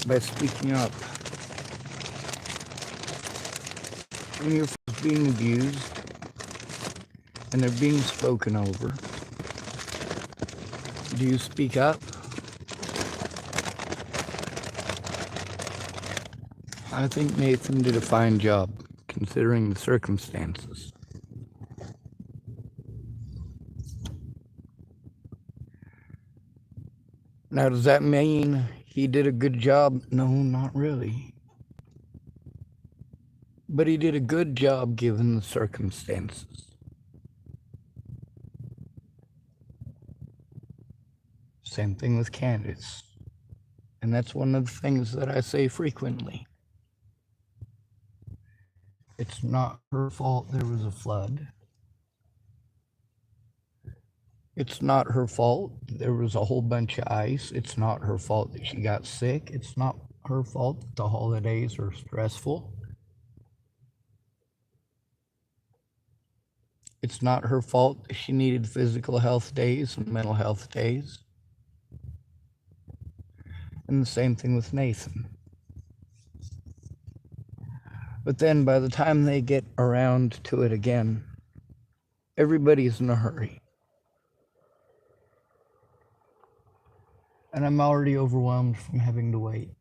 by speaking up. When you're being abused and they're being spoken over, do you speak up? I think Nathan did a fine job, considering the circumstances. Now, does that mean he did a good job? No, not really. But he did a good job given the circumstances. Same thing with Candace. And that's one of the things that I say frequently. It's not her fault there was a flood. It's not her fault there was a whole bunch of ice. It's not her fault that she got sick. It's not her fault that the holidays are stressful. It's not her fault that she needed physical health days and mental health days. And the same thing with Nathan. But then by the time they get around to it again, everybody's in a hurry. And I'm already overwhelmed from having to wait.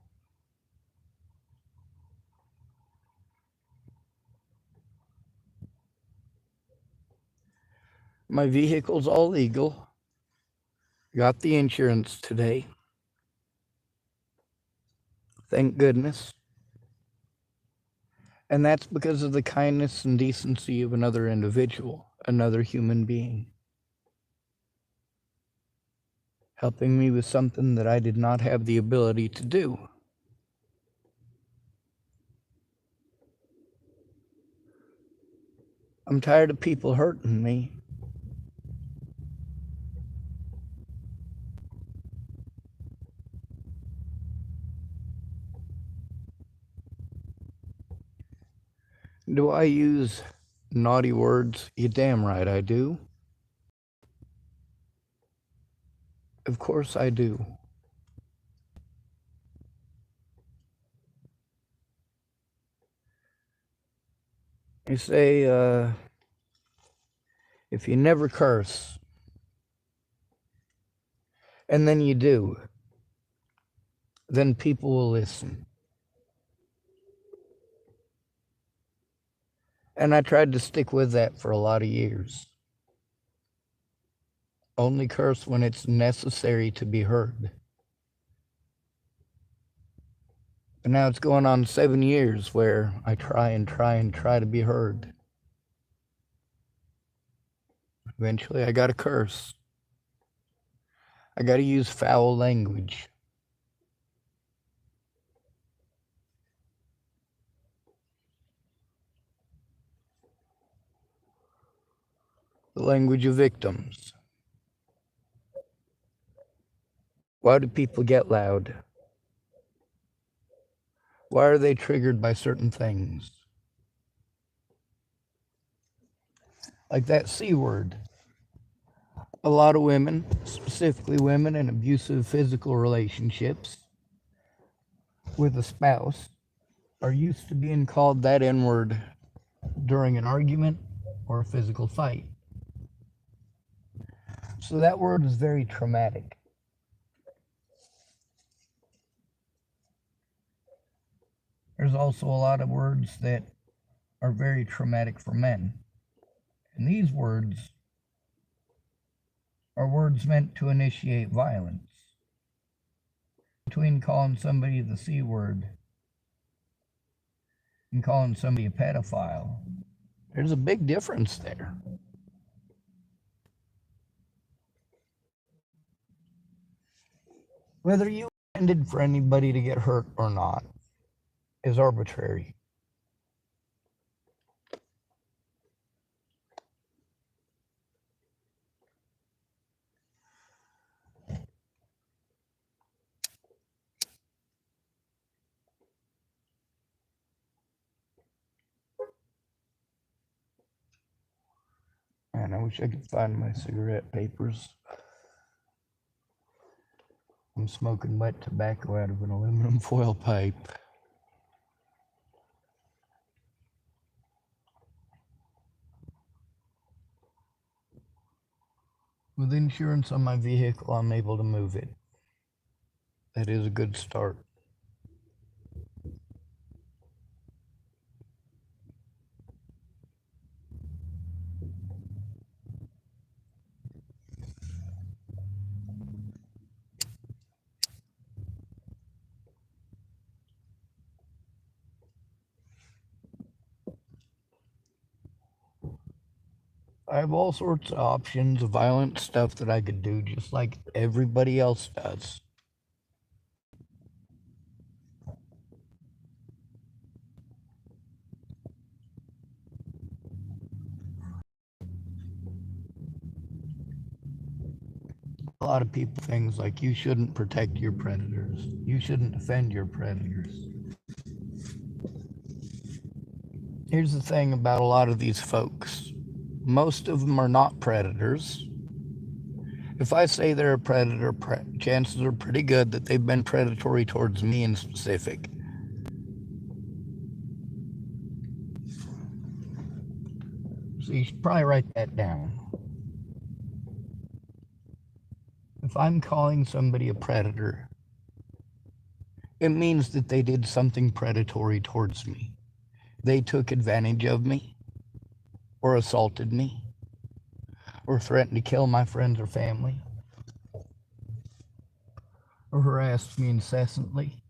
My vehicle's all legal. Got the insurance today. Thank goodness. And that's because of the kindness and decency of another individual, another human being, helping me with something that I did not have the ability to do. I'm tired of people hurting me. Do I use naughty words? You damn right I do. Of course I do. You say, if you never curse, and then you do, then people will listen. And I tried to stick with that for a lot of years. Only curse when it's necessary to be heard. But now it's going on 7 years where I try to be heard. Eventually I gotta curse. I gotta use foul language. The language of victims. Why do people get loud? Why are they triggered by certain things? Like that C word. A lot of women, specifically women in abusive physical relationships with a spouse, are used to being called that N word during an argument or a physical fight. So that word is very traumatic. There's also a lot of words that are very traumatic for men. And these words are words meant to initiate violence. Between calling somebody the C word and calling somebody a pedophile, there's a big difference there. Whether you intended for anybody to get hurt or not is arbitrary. Man, I wish I could find my cigarette papers. I'm smoking wet tobacco out of an aluminum foil pipe. With insurance on my vehicle, I'm able to move it. That is a good start. I have all sorts of options of violent stuff that I could do just like everybody else does. A lot of people things like you shouldn't protect your predators. You shouldn't defend your predators. Here's the thing about a lot of these folks. Most of them are not predators. If I say they're a predator, chances are pretty good that they've been predatory towards me in specific. So you should probably write that down. If I'm calling somebody a predator, it means that they did something predatory towards me. They took advantage of me, or assaulted me, or threatened to kill my friends or family, or harassed me incessantly.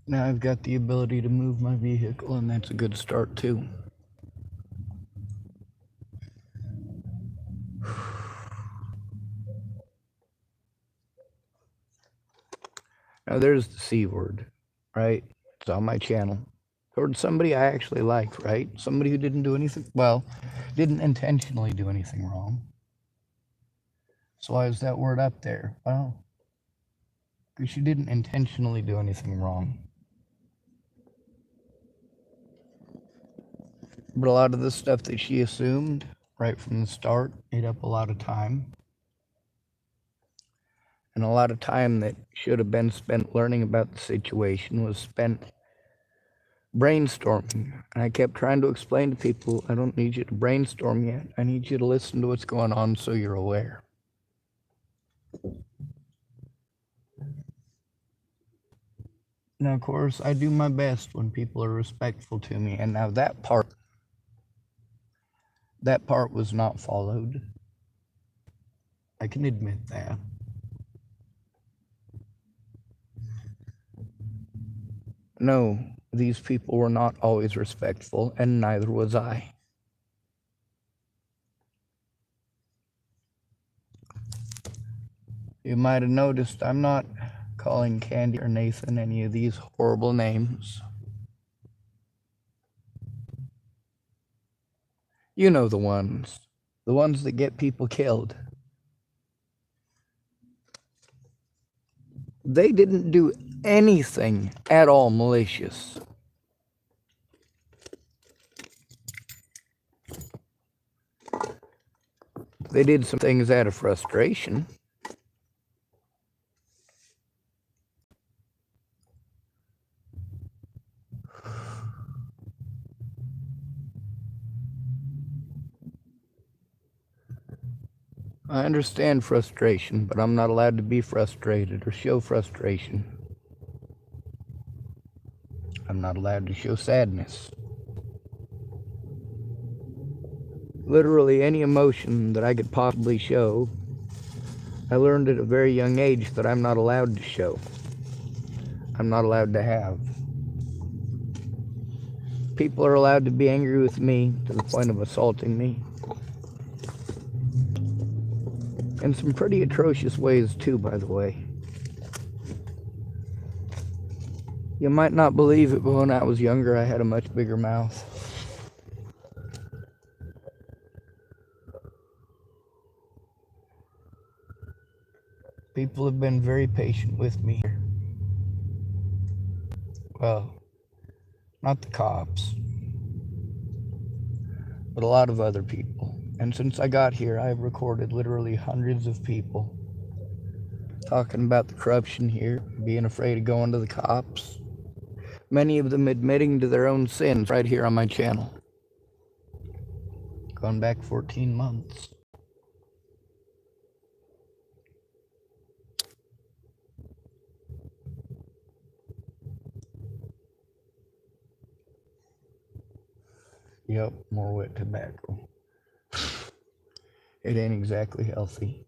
Now I've got the ability to move my vehicle, and that's a good start too. Now there's the C word, right? It's on my channel. Towards somebody I actually like, right? Somebody who didn't do anything, well, didn't intentionally do anything wrong. So why is that word up there? Well, because she didn't intentionally do anything wrong. But a lot of the stuff that she assumed right from the start ate up a lot of time. And a lot of time that should have been spent learning about the situation was spent brainstorming. And I kept trying to explain to people, I don't need you to brainstorm yet. I need you to listen to what's going on so you're aware. Now, of course, I do my best when people are respectful to me. And now that part was not followed. I can admit that. No, these people were not always respectful, and neither was I. You might have noticed I'm not calling Candy or Nathan any of these horrible names. You know the ones that get people killed. They didn't do anything at all malicious. They did some things out of frustration. I understand frustration, but I'm not allowed to be frustrated or show frustration. I'm not allowed to show sadness. Literally any emotion that I could possibly show, I learned at a very young age that I'm not allowed to show. I'm not allowed to have. People are allowed to be angry with me to the point of assaulting me. In some pretty atrocious ways too, by the way. You might not believe it, but when I was younger, I had a much bigger mouth. People have been very patient with me. Well, not the cops, but a lot of other people. And since I got here, I've recorded literally hundreds of people talking about the corruption here, being afraid of going to the cops. Many of them admitting to their own sins right here on my channel. Going back 14 months. Yep, more wet tobacco. It ain't exactly healthy.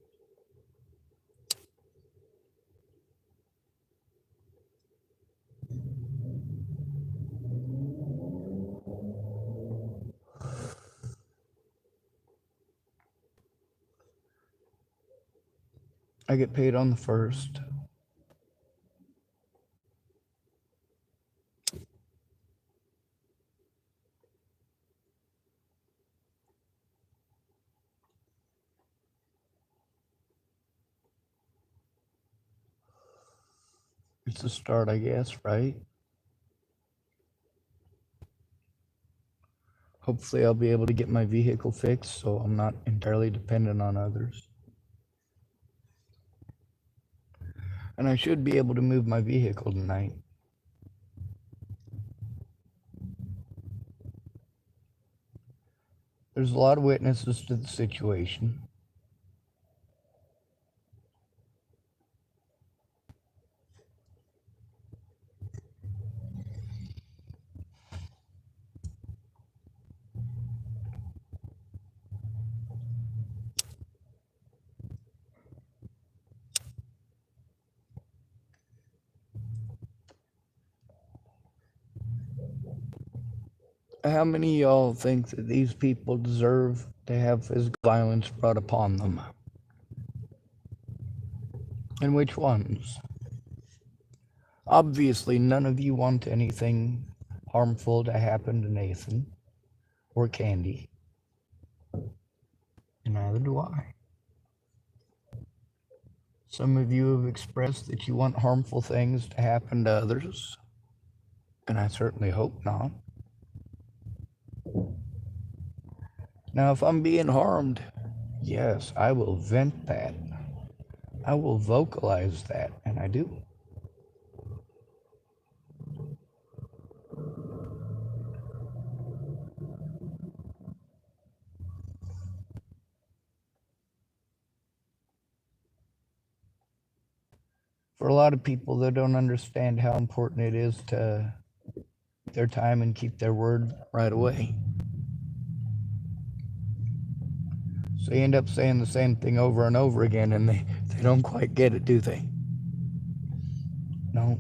I get paid on the 1st. It's a start, I guess, right? Hopefully I'll be able to get my vehicle fixed so I'm not entirely dependent on others. And I should be able to move my vehicle tonight. There's a lot of witnesses to the situation. How many of y'all think that these people deserve to have physical violence brought upon them? And which ones? Obviously, none of you want anything harmful to happen to Nathan or Candy. And neither do I. Some of you have expressed that you want harmful things to happen to others. And I certainly hope not. Now, if I'm being harmed, yes, I will vent that. I will vocalize that, and I do. For a lot of people that don't understand how important it is to take their time and keep their word right away. So they end up saying the same thing over and over again, and they don't quite get it, do they? No.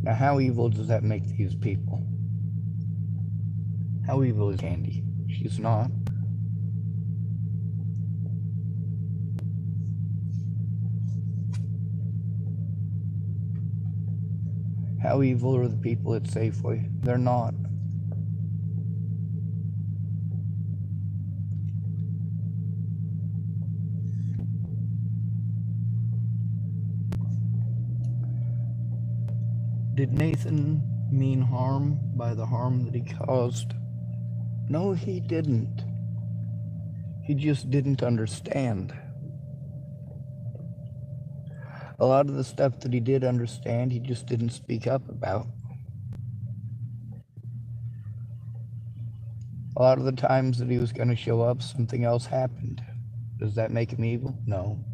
Now, how evil does that make these people? How evil is Candy? She's not. How evil are the people at Safeway? They're not. Did Nathan mean harm by the harm that he caused? No, he didn't. He just didn't understand. A lot of the stuff that he did understand, he just didn't speak up about. A lot of the times that he was going to show up, something else happened. Does that make him evil? No.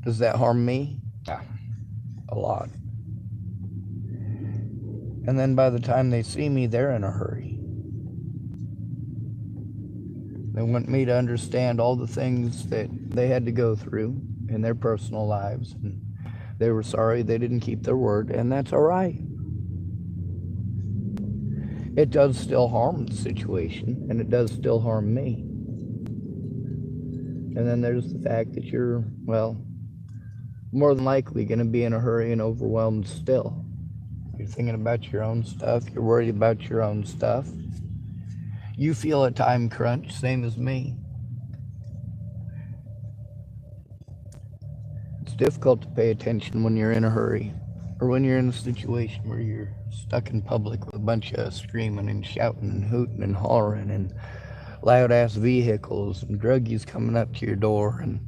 Does that harm me? Yeah, a lot. And then by the time they see me, they're in a hurry. They want me to understand all the things that they had to go through in their personal lives. And they were sorry they didn't keep their word, and that's all right. It does still harm the situation, and it does still harm me. And then there's the fact that you're, well, more than likely going to be in a hurry and overwhelmed still. You're thinking about your own stuff. You're worried about your own stuff. You feel a time crunch, same as me. It's difficult to pay attention when you're in a hurry, or when you're in a situation where you're stuck in public with a bunch of screaming and shouting and hooting and hollering and loud ass vehicles and druggies coming up to your door, and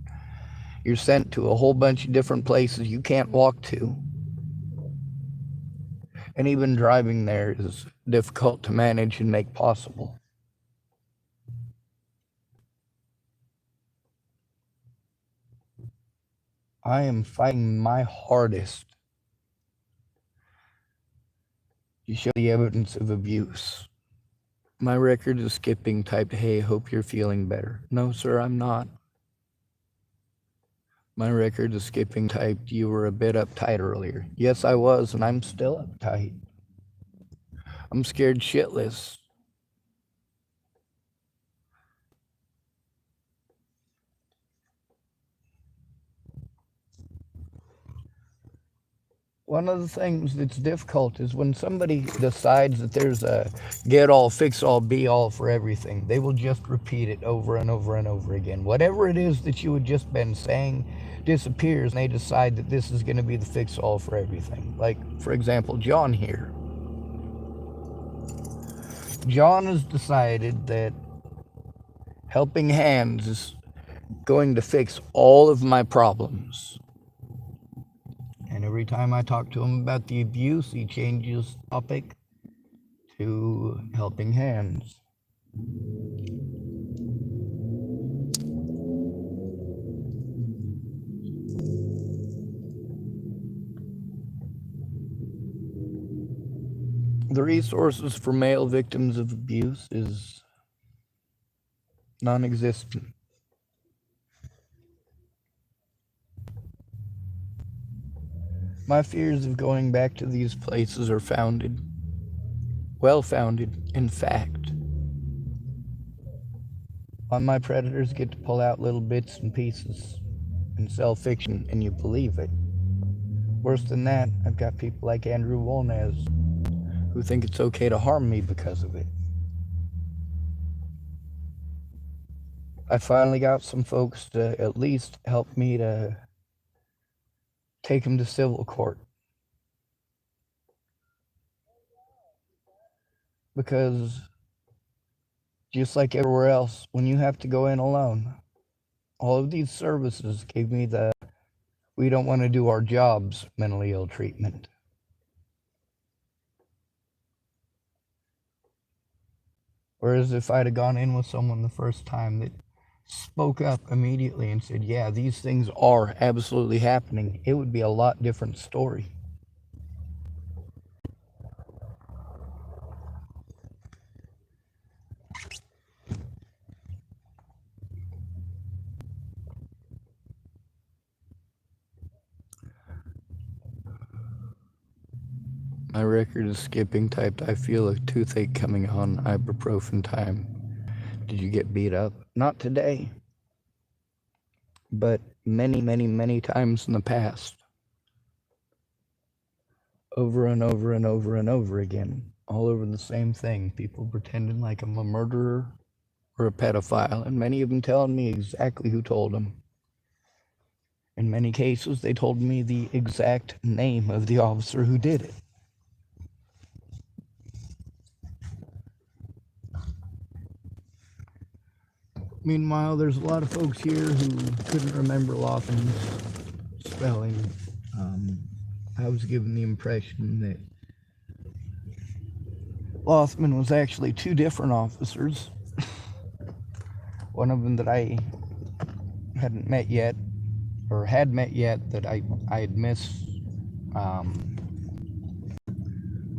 you're sent to a whole bunch of different places you can't walk to. And even driving there is difficult to manage and make possible. I am fighting my hardest to show the evidence of abuse. My record is skipping typed, "Hey, hope you're feeling better." No, sir, I'm not. My record is skipping typed, "You were a bit uptight earlier." Yes, I was, and I'm still uptight. I'm scared shitless. One of the things that's difficult is when somebody decides that there's a get all, fix all, be all for everything, they will just repeat it over and over and over again. Whatever it is that you had just been saying disappears, and they decide that this is going to be the fix all for everything. Like, for example, John here. John has decided that helping hands is going to fix all of my problems. And every time I talk to him about the abuse, he changes topic to helping hands. The resources for male victims of abuse is non-existent. My fears of going back to these places are founded, well-founded, in fact. On my predators get to pull out little bits and pieces and sell fiction, and you believe it. Worse than that, I've got people like Andrew Wolnez who think it's okay to harm me because of it. I finally got some folks to at least help me to take him to civil court. Because just like everywhere else, when you have to go in alone, all of these services gave me the "we don't want to do our jobs" mentally ill treatment. Whereas if I'd have gone in with someone the first time that spoke up immediately and said, yeah, these things are absolutely happening, it would be a lot different story. My record is skipping typed, "I feel a toothache coming on, ibuprofen time." Did you get beat up? Not today, but many, many, many times in the past. Over and over and over and over again. All over the same thing. People pretending like I'm a murderer or a pedophile, and many of them telling me exactly who told them. In many cases, they told me the exact name of the officer who did it. Meanwhile, there's a lot of folks here who couldn't remember Lawson's spelling. I was given the impression that Lothman was actually two different officers. One of them that I hadn't met yet, or had met yet, that I had missed, what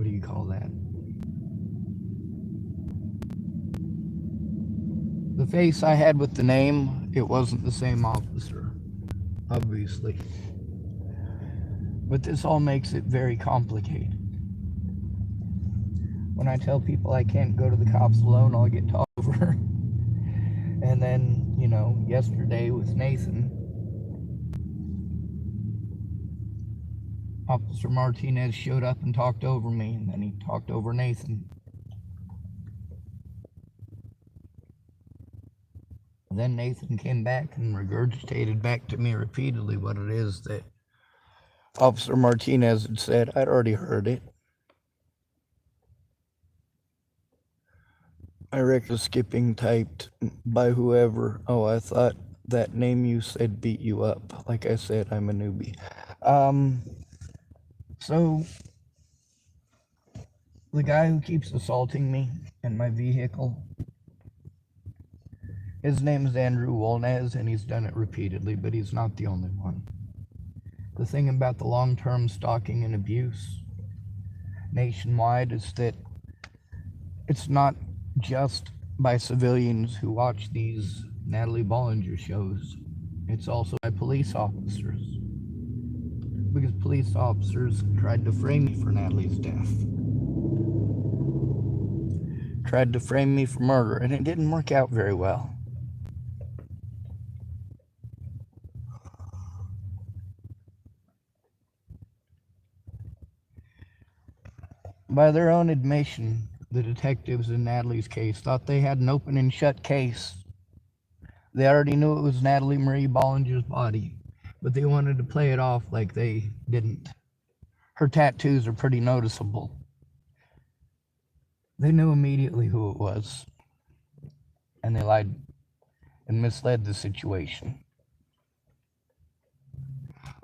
do you call that? The face I had with the name, it wasn't the same officer, obviously. But this all makes it very complicated. When I tell people I can't go to the cops alone, I'll get talked over. And then, yesterday with Nathan, Officer Martinez showed up and talked over me, and then he talked over Nathan. Then Nathan came back and regurgitated back to me repeatedly what it is that Officer Martinez had said. I'd already heard it. I reckon skipping typed by whoever. Oh, I thought that name you said beat you up. Like I said, I'm a newbie. So the guy who keeps assaulting me in my vehicle, his name is Andrew Wolnez, and he's done it repeatedly, but he's not the only one. The thing about the long-term stalking and abuse nationwide is that it's not just by civilians who watch these Natalie Bollinger shows. It's also by police officers. Because police officers tried to frame me for Natalie's death. Tried to frame me for murder, and it didn't work out very well. By their own admission, the detectives in Natalie's case thought they had an open and shut case. They already knew it was Natalie Marie Bollinger's body, but they wanted to play it off like they didn't. Her tattoos are pretty noticeable. They knew immediately who it was, and they lied and misled the situation.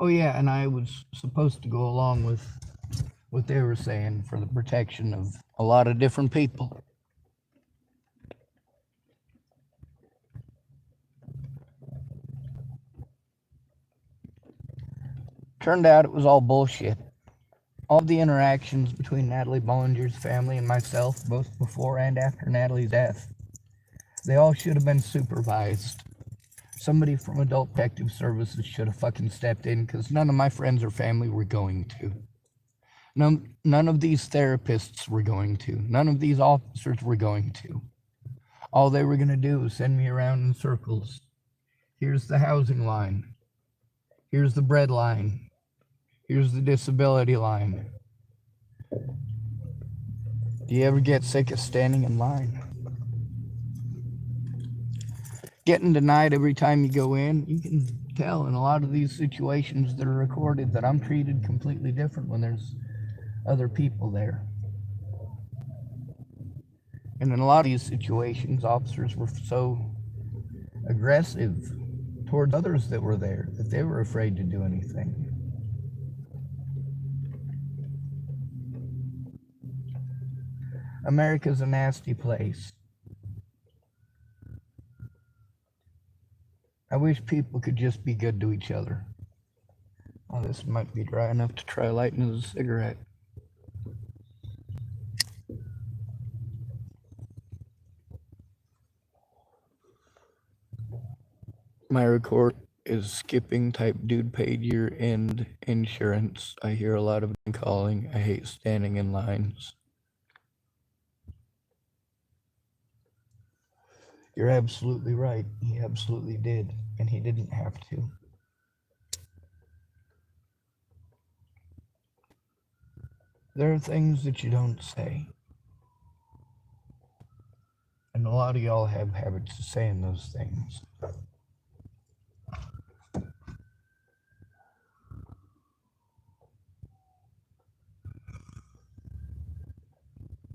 Oh yeah, and I was supposed to go along with what they were saying for the protection of a lot of different people. Turned out it was all bullshit. All the interactions between Natalie Bollinger's family and myself, both before and after Natalie's death, they all should have been supervised. Somebody from Adult Protective Services should have fucking stepped in, because none of my friends or family were going to. None of these therapists were going to. None of these officers were going to. All they were going to do was send me around in circles. Here's the housing line. Here's the bread line. Here's the disability line. Do you ever get sick of standing in line? Getting denied every time you go in? You can tell in a lot of these situations that are recorded that I'm treated completely different when there's other people there. And in a lot of these situations, officers were so aggressive towards others that were there that they were afraid to do anything. America's a nasty place. I wish people could just be good to each other. Oh, this might be dry enough to try lighting as a cigarette. My record is skipping type dude paid year-end insurance. I hear a lot of calling. I hate standing in lines. You're absolutely right. He absolutely did, and he didn't have to. There are things that you don't say. And a lot of y'all have habits of saying those things.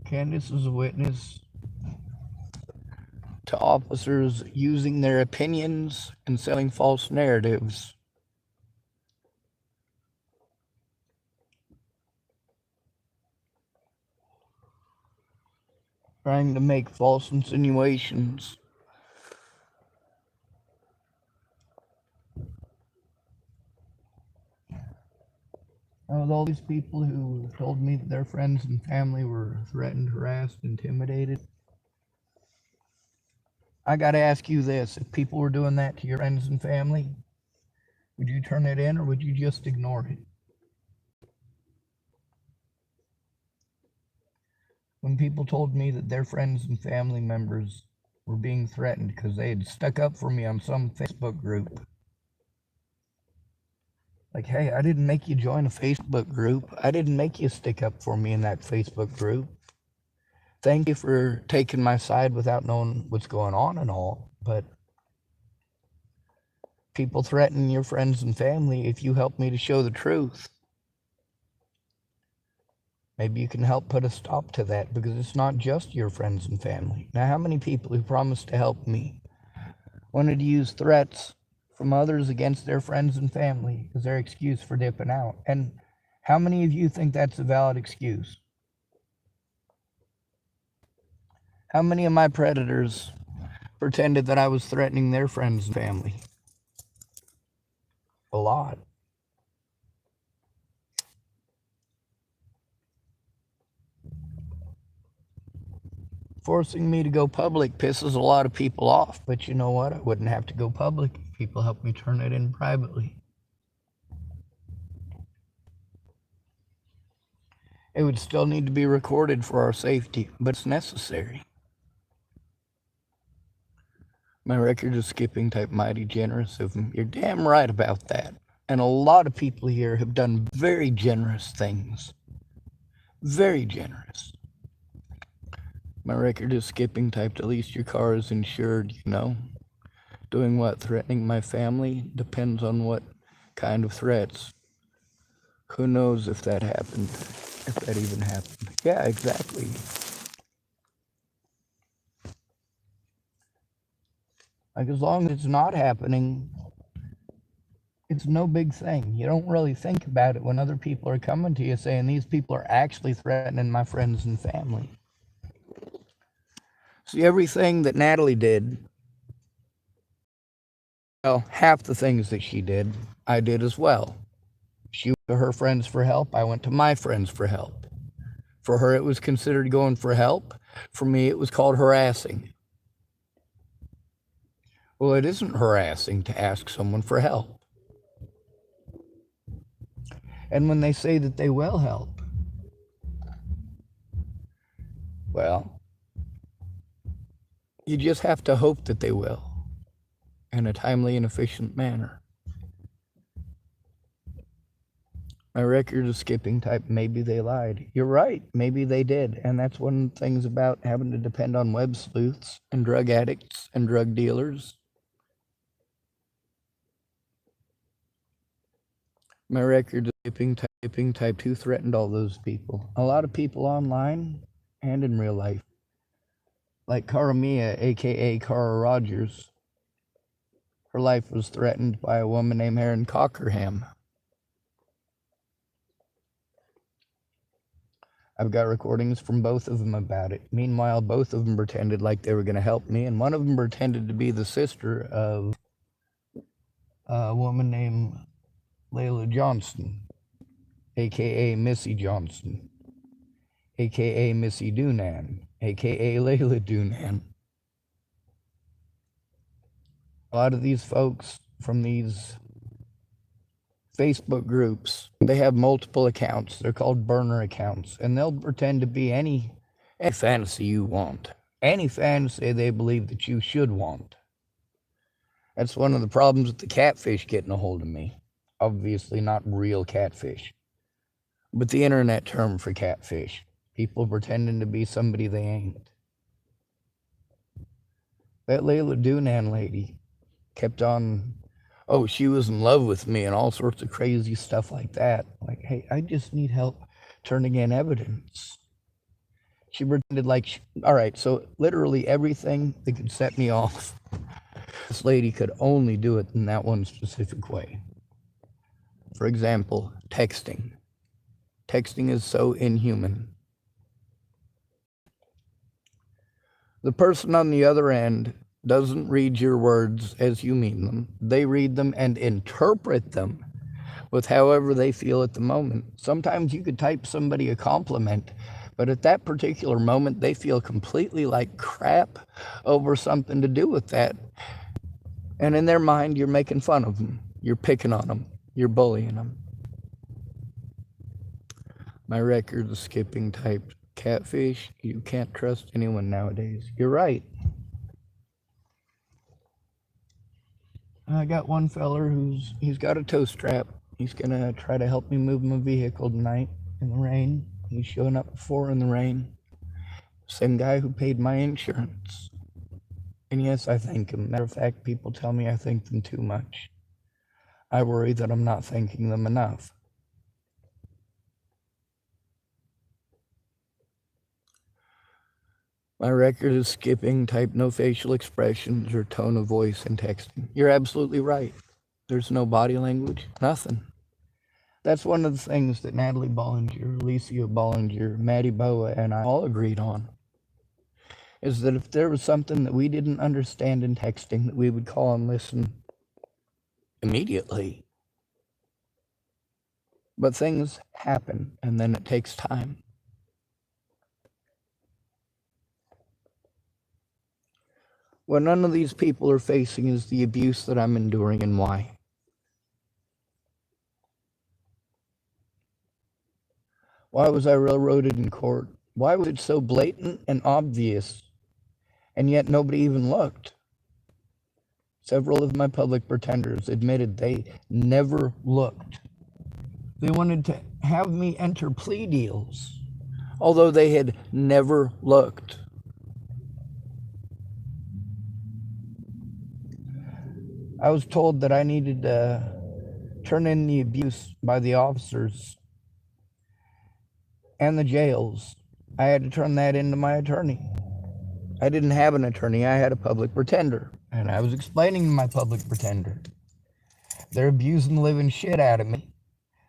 Candace is a witness to officers using their opinions and selling false narratives. Trying to make false insinuations. With all these people who told me that their friends and family were threatened, harassed, intimidated, I gotta ask you this. If people were doing that to your friends and family, would you turn it in or would you just ignore it? When people told me that their friends and family members were being threatened because they had stuck up for me on some Facebook group, like, hey, I didn't make you join a Facebook group. I didn't make you stick up for me in that Facebook group. Thank you for taking my side without knowing what's going on and all, but People threaten your friends and family if you help me to show the truth. Maybe you can help put a stop to that, because it's not just your friends and family. Now, how many people who promised to help me wanted to use threats from others against their friends and family as their excuse for dipping out? And how many of you think that's a valid excuse? How many of my predators pretended that I was threatening their friends and family? A lot. Forcing me to go public pisses a lot of people off, but you know what? I wouldn't have to go public if people help me turn it in privately. It would still need to be recorded for our safety, but it's necessary. My record is skipping type mighty generous of them. You're damn right about that. And a lot of people here have done very generous things. Very generous. My record is skipping type, at least your car is insured, you know. Doing what? Threatening my family? Depends on what kind of threats. Who knows if that happened, if that even happened. Yeah, exactly. Like, as long as it's not happening, it's no big thing. You don't really think about it when other people are coming to you saying these people are actually threatening my friends and family. See, everything that Natalie did, well, half the things that she did, I did as well. She went to her friends for help. I went to my friends for help. For her, it was considered going for help. For me, it was called harassing. Well, it isn't harassing to ask someone for help. And when they say that they will help, well, you just have to hope that they will in a timely and efficient manner. My record is skipping type, maybe they lied. You're right, maybe they did. And that's one of the things about having to depend on web sleuths and drug addicts and drug dealers. My record is skipping type, who threatened all those people? A lot of people online and in real life. Like Cara Mia, aka Cara Rogers. Her life was threatened by a woman named Erin Cockerham. I've got recordings from both of them about it. Meanwhile, both of them pretended like they were going to help me, and one of them pretended to be the sister of a woman named Layla Johnson, aka Missy Johnson, aka Missy Doonan, aka Layla Doonan. A lot of these folks from these Facebook groups, they have multiple accounts. They're called burner accounts, and they'll pretend to be any fantasy you want, any fantasy they believe that you should want. That's one of the problems with the catfish getting a hold of me. Obviously not real catfish, but the internet term for catfish. People pretending to be somebody they ain't. That Layla Doonan lady kept on, oh, she was in love with me and all sorts of crazy stuff like that. Like, hey, I just need help turning in evidence. She pretended like, all right, so literally everything that could set me off, this lady could only do it in that one specific way. For example, texting. Texting is so inhuman. The person on the other end doesn't read your words as you mean them. They read them and interpret them with however they feel at the moment. Sometimes you could type somebody a compliment, but at that particular moment, they feel completely like crap over something to do with that. And in their mind, you're making fun of them. You're picking on them. You're bullying them. My record is skipping type. Catfish, you can't trust anyone nowadays. You're right. I got one feller he's got a tow strap. He's gonna try to help me move my vehicle tonight in the rain. He's showing up at 4 in the rain. Same guy who paid my insurance. And yes, I thank him. Matter of fact, people tell me I thank them too much. I worry that I'm not thanking them enough. My record is skipping, type no facial expressions or tone of voice in texting. You're absolutely right. There's no body language, nothing. That's one of the things that Natalie Bollinger, Alicia Bollinger, Maddie Boa, and I all agreed on. Is that if there was something that we didn't understand in texting, that we would call and listen immediately. But things happen, and then it takes time. What none of these people are facing is the abuse that I'm enduring and why. Why was I railroaded in court? Why was it so blatant and obvious, and yet nobody even looked? Several of my public pretenders admitted they never looked. They wanted to have me enter plea deals, although they had never looked. I was told that I needed to turn in the abuse by the officers and the jails. I had to turn that into my attorney. I didn't have an attorney, I had a public pretender. And I was explaining to my public pretender, they're abusing the living shit out of me.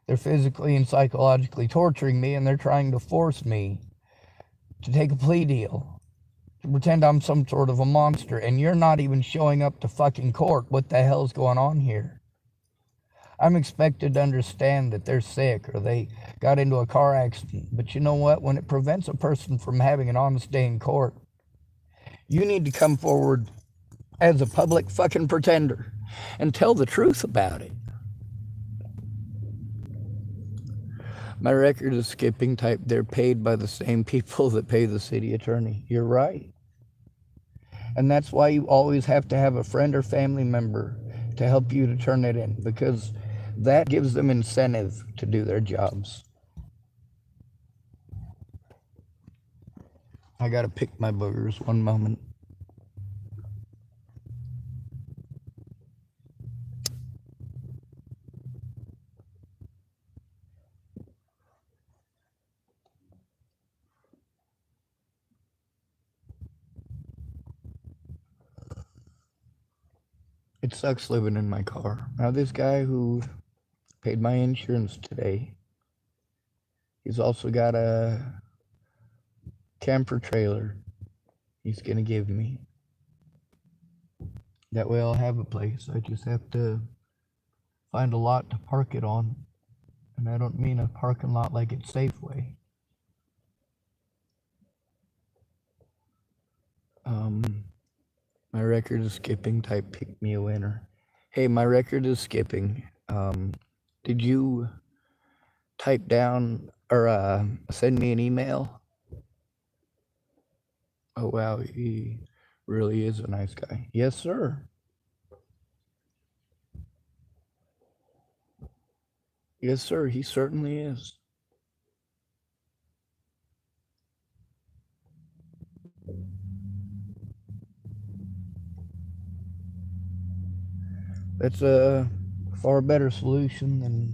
They're physically and psychologically torturing me, and they're trying to force me to take a plea deal, to pretend I'm some sort of a monster, and you're not even showing up to fucking court. What the hell's going on here? I'm expected to understand that they're sick or they got into a car accident, but you know what? When it prevents a person from having an honest day in court, you need to come forward as a public fucking pretender and tell the truth about it. My record is skipping, type they're paid by the same people that pay the city attorney. You're right. And that's why you always have to have a friend or family member to help you to turn it in, because that gives them incentive to do their jobs. I gotta pick my boogers one moment. It sucks living in my car. Now this guy who paid my insurance today, he's also got a camper trailer he's gonna give me. That way I'll have a place. I just have to find a lot to park it on. And I don't mean a parking lot like it's Safeway. My record is skipping, type pick me a winner. Hey, my record is skipping. Did you type down or send me an email? Oh wow, he really is a nice guy. Yes, sir. Yes, sir, he certainly is. That's a far better solution than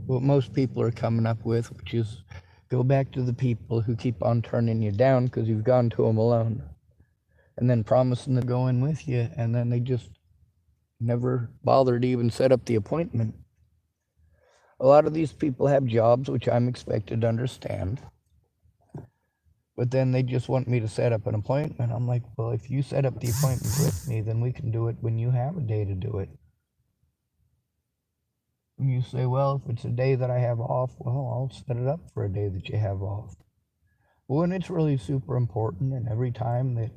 what most people are coming up with, which is go back to the people who keep on turning you down because you've gone to them alone, and then promising to go in with you, and then they just never bother to even set up the appointment. A lot of these people have jobs, which I'm expected to understand, but then they just want me to set up an appointment. I'm like, well, if you set up the appointment with me, then we can do it when you have a day to do it. And you say, well, if it's a day that I have off, well, I'll set it up for a day that you have off. Well, and it's really super important, and every time that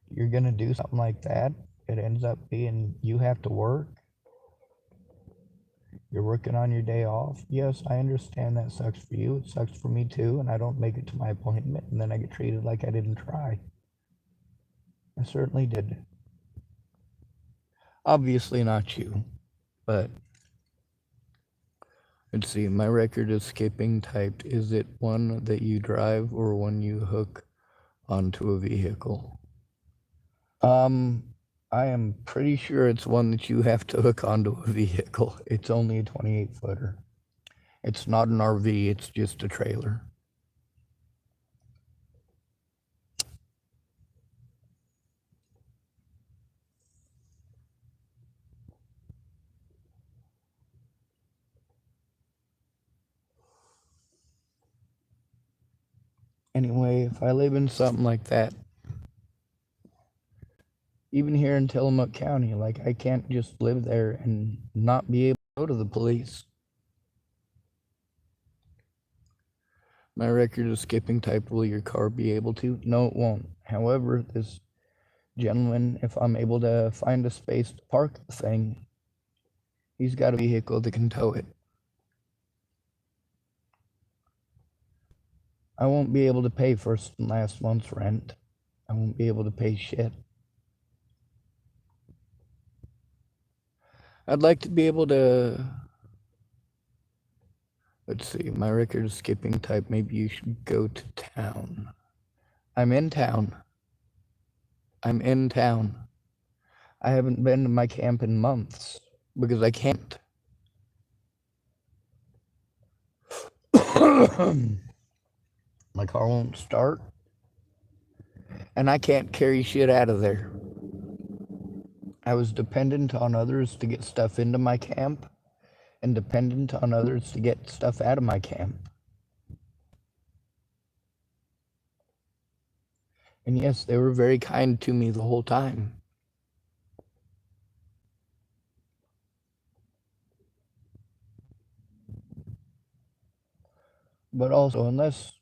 you're going to do something like that, it ends up being you have to work. You're working on your day off. Yes, I understand that sucks for you. It sucks for me too, and I don't make it to my appointment, and then I get treated like I didn't try. I certainly did. Obviously not you, but let's see, my record is skipping, typed. Is it one that you drive or one you hook onto a vehicle? I am pretty sure it's one that you have to hook onto a vehicle. It's only a 28-footer. It's not an RV, it's just a trailer. Anyway, if I live in something like that, even here in Tillamook County, like I can't just live there and not be able to go to the police. My record of skipping type, will your car be able to? No, it won't. However, this gentleman, if I'm able to find a space to park the thing, he's got a vehicle that can tow it. I won't be able to pay first and last month's rent. I won't be able to pay shit. I'd like to be able to, let's see, my record of skipping type, maybe you should go to town. I'm in town. I'm in town. I haven't been to my camp in months because I can't. My car won't start, and I can't carry shit out of there. I was dependent on others to get stuff into my camp and dependent on others to get stuff out of my camp. And yes, they were very kind to me the whole time. But also, unless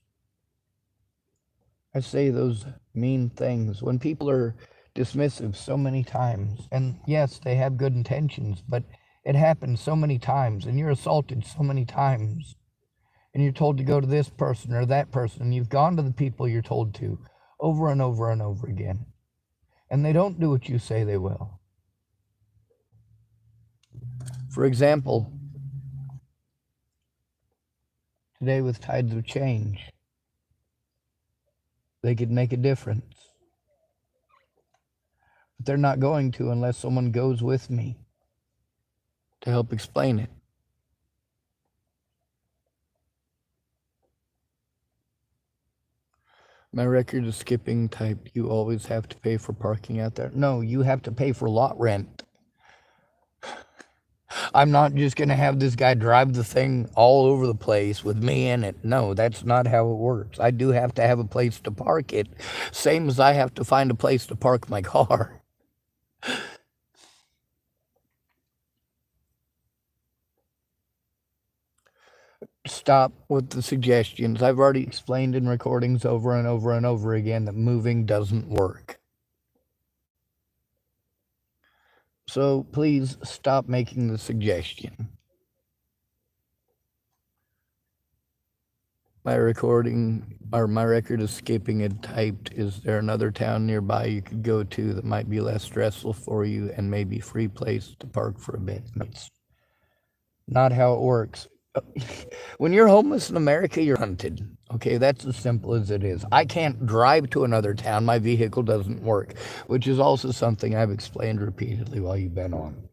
I say those mean things, when people are dismissive so many times, and yes, they have good intentions, but it happens so many times, and you're assaulted so many times, and you're told to go to this person or that person, and you've gone to the people you're told to over and over and over again, and they don't do what you say they will. For example, today with Tides of Change, they could make a difference. But they're not going to unless someone goes with me to help explain it. My record is skipping type. You always have to pay for parking out there. No, you have to pay for lot rent. I'm not just going to have this guy drive the thing all over the place with me in it. No, that's not how it works. I do have to have a place to park it, same as I have to find a place to park my car. Stop with the suggestions. I've already explained in recordings over and over and over again that moving doesn't work. So please stop making the suggestion. My record of skipping it typed. Is there another town nearby you could go to that might be less stressful for you and maybe free place to park for a bit? That's not how it works. When you're homeless in America, you're hunted. Okay, that's as simple as it is. I can't drive to another town. My vehicle doesn't work, which is also something I've explained repeatedly while you've been on.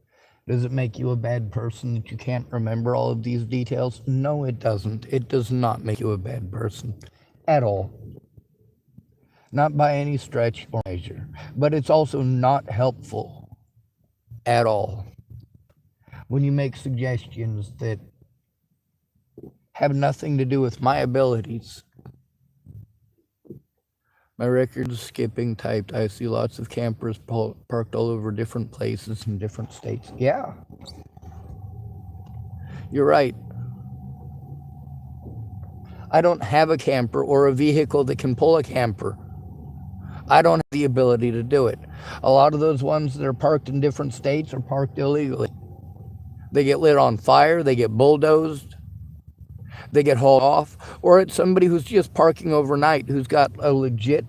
Does it make you a bad person that you can't remember all of these details? No, it doesn't. It does not make you a bad person at all. Not by any stretch or measure. But it's also not helpful at all when you make suggestions that have nothing to do with my abilities. My record is skipping typed. I see lots of campers parked all over different places in different states. Yeah. You're right. I don't have a camper or a vehicle that can pull a camper. I don't have the ability to do it. A lot of those ones that are parked in different states are parked illegally. They get lit on fire, they get bulldozed, they get hauled off, or it's somebody who's just parking overnight who's got a legit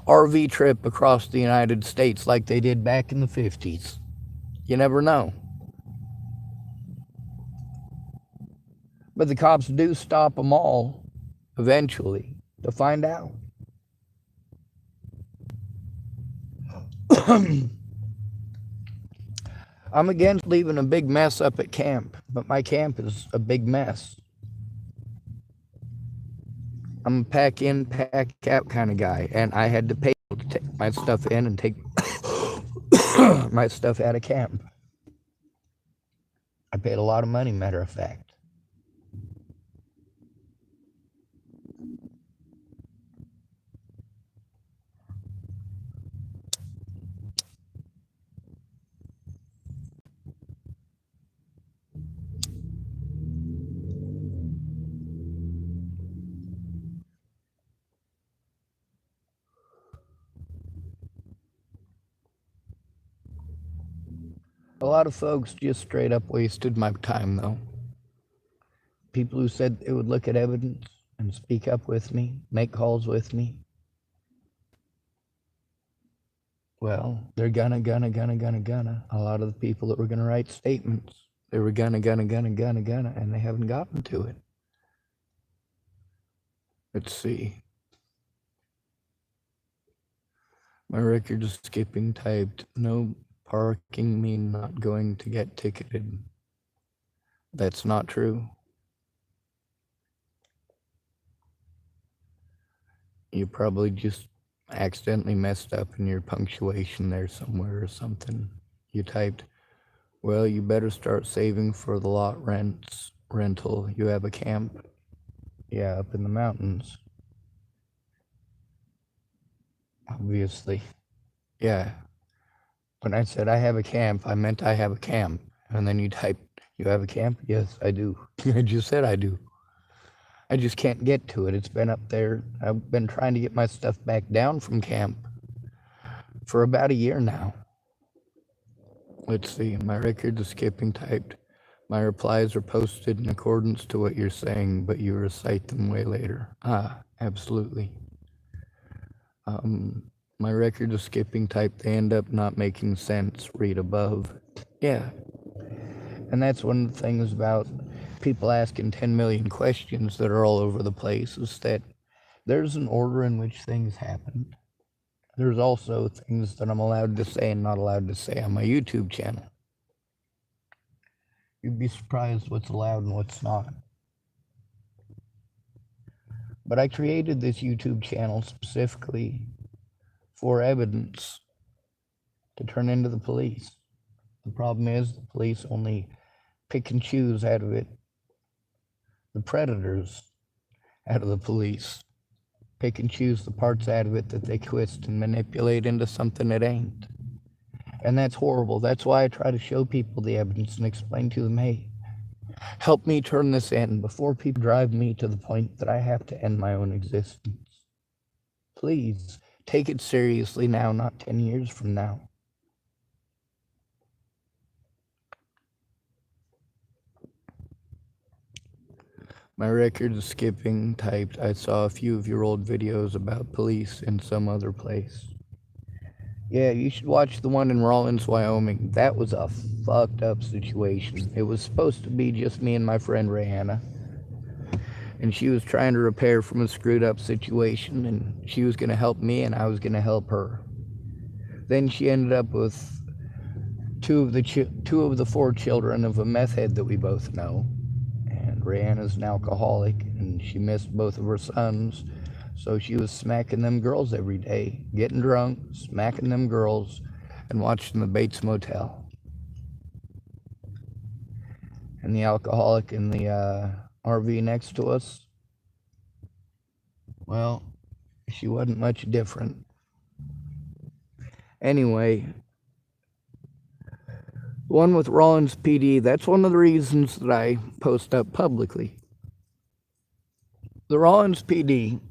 RV trip across the United States like they did back in the 50s. You never know. But the cops do stop them all eventually to find out. I'm against leaving a big mess up at camp, but my camp is a big mess. I'm a pack in, pack out kind of guy, and I had to pay to take my stuff in and take my stuff out of camp. I paid a lot of money, matter of fact. A lot of folks just straight up wasted my time, though. People who said they would look at evidence and speak up with me, make calls with me. Well, they're gonna. A lot of the people that were gonna write statements, they were gonna, and they haven't gotten to it. Let's see. My record is skipping typed. No parking mean not going to get ticketed. That's not true. You probably just accidentally messed up in your punctuation there somewhere or something. You typed, well, you better start saving for the lot rental. You have a camp? Yeah, up in the mountains. Obviously. Yeah. When I said I have a camp, I meant I have a camp. And then you typed, you have a camp? Yes, I do. I just said I do. I just can't get to it. It's been up there. I've been trying to get my stuff back down from camp for about a year now. Let's see. My record is skipping typed. My replies are posted in accordance to what you're saying, but you recite them way later. Ah, absolutely. My record is skipping typed. They end up not making sense. Read above. Yeah. And that's one of the things about people asking 10 million questions that are all over the place, is that there's an order in which things happen. There's also things that I'm allowed to say and not allowed to say on my YouTube channel. You'd be surprised what's allowed and what's not. But I created this YouTube channel specifically for evidence to turn into the police. The problem is the police only pick and choose out of it. The predators out of the police pick and choose the parts out of it that they twist and manipulate into something it ain't. And that's horrible. That's why I try to show people the evidence and explain to them, hey, help me turn this in before people drive me to the point that I have to end my own existence. Please, take it seriously now, not 10 years from now. My record is skipping typed. I saw a few of your old videos about police in some other place. Yeah, you should watch the one in Rawlins, Wyoming. That was a fucked up situation. It was supposed to be just me and my friend Rihanna. And she was trying to repair from a screwed up situation, and she was going to help me and I was going to help her. Then she ended up with two of the 4 children of a meth head that we both know. And Rihanna's an alcoholic, and she missed both of her sons. So she was smacking them girls every day, getting drunk, smacking them girls, and watching the Bates Motel. And the alcoholic in the RV next to us, well, she wasn't much different. Anyway, the one with Rawlins PD, that's one of the reasons that I post up publicly. The Rawlins PD,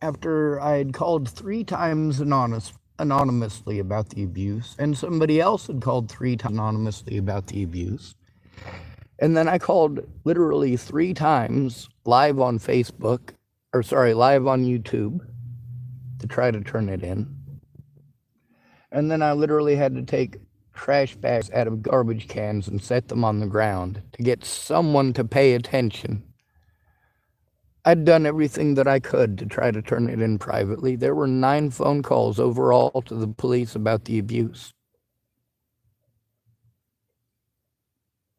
after I had called 3 times anonymously about the abuse, and somebody else had called 3 times anonymously about the abuse, and then I called literally 3 times live on live on YouTube to try to turn it in. And then I literally had to take trash bags out of garbage cans and set them on the ground to get someone to pay attention. I'd done everything that I could to try to turn it in privately. There were 9 phone calls overall to the police about the abuse.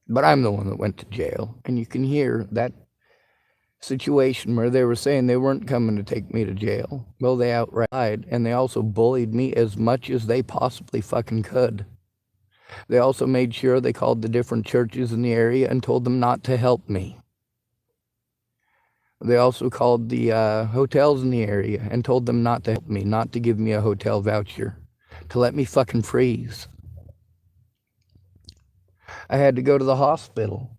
But I'm the one that went to jail. And you can hear that situation where they were saying they weren't coming to take me to jail. Well, they outright lied, and they also bullied me as much as they possibly fucking could. They also made sure they called the different churches in the area and told them not to help me. They also called the hotels in the area and told them not to help me, not to give me a hotel voucher, to let me fucking freeze. I had to go to the hospital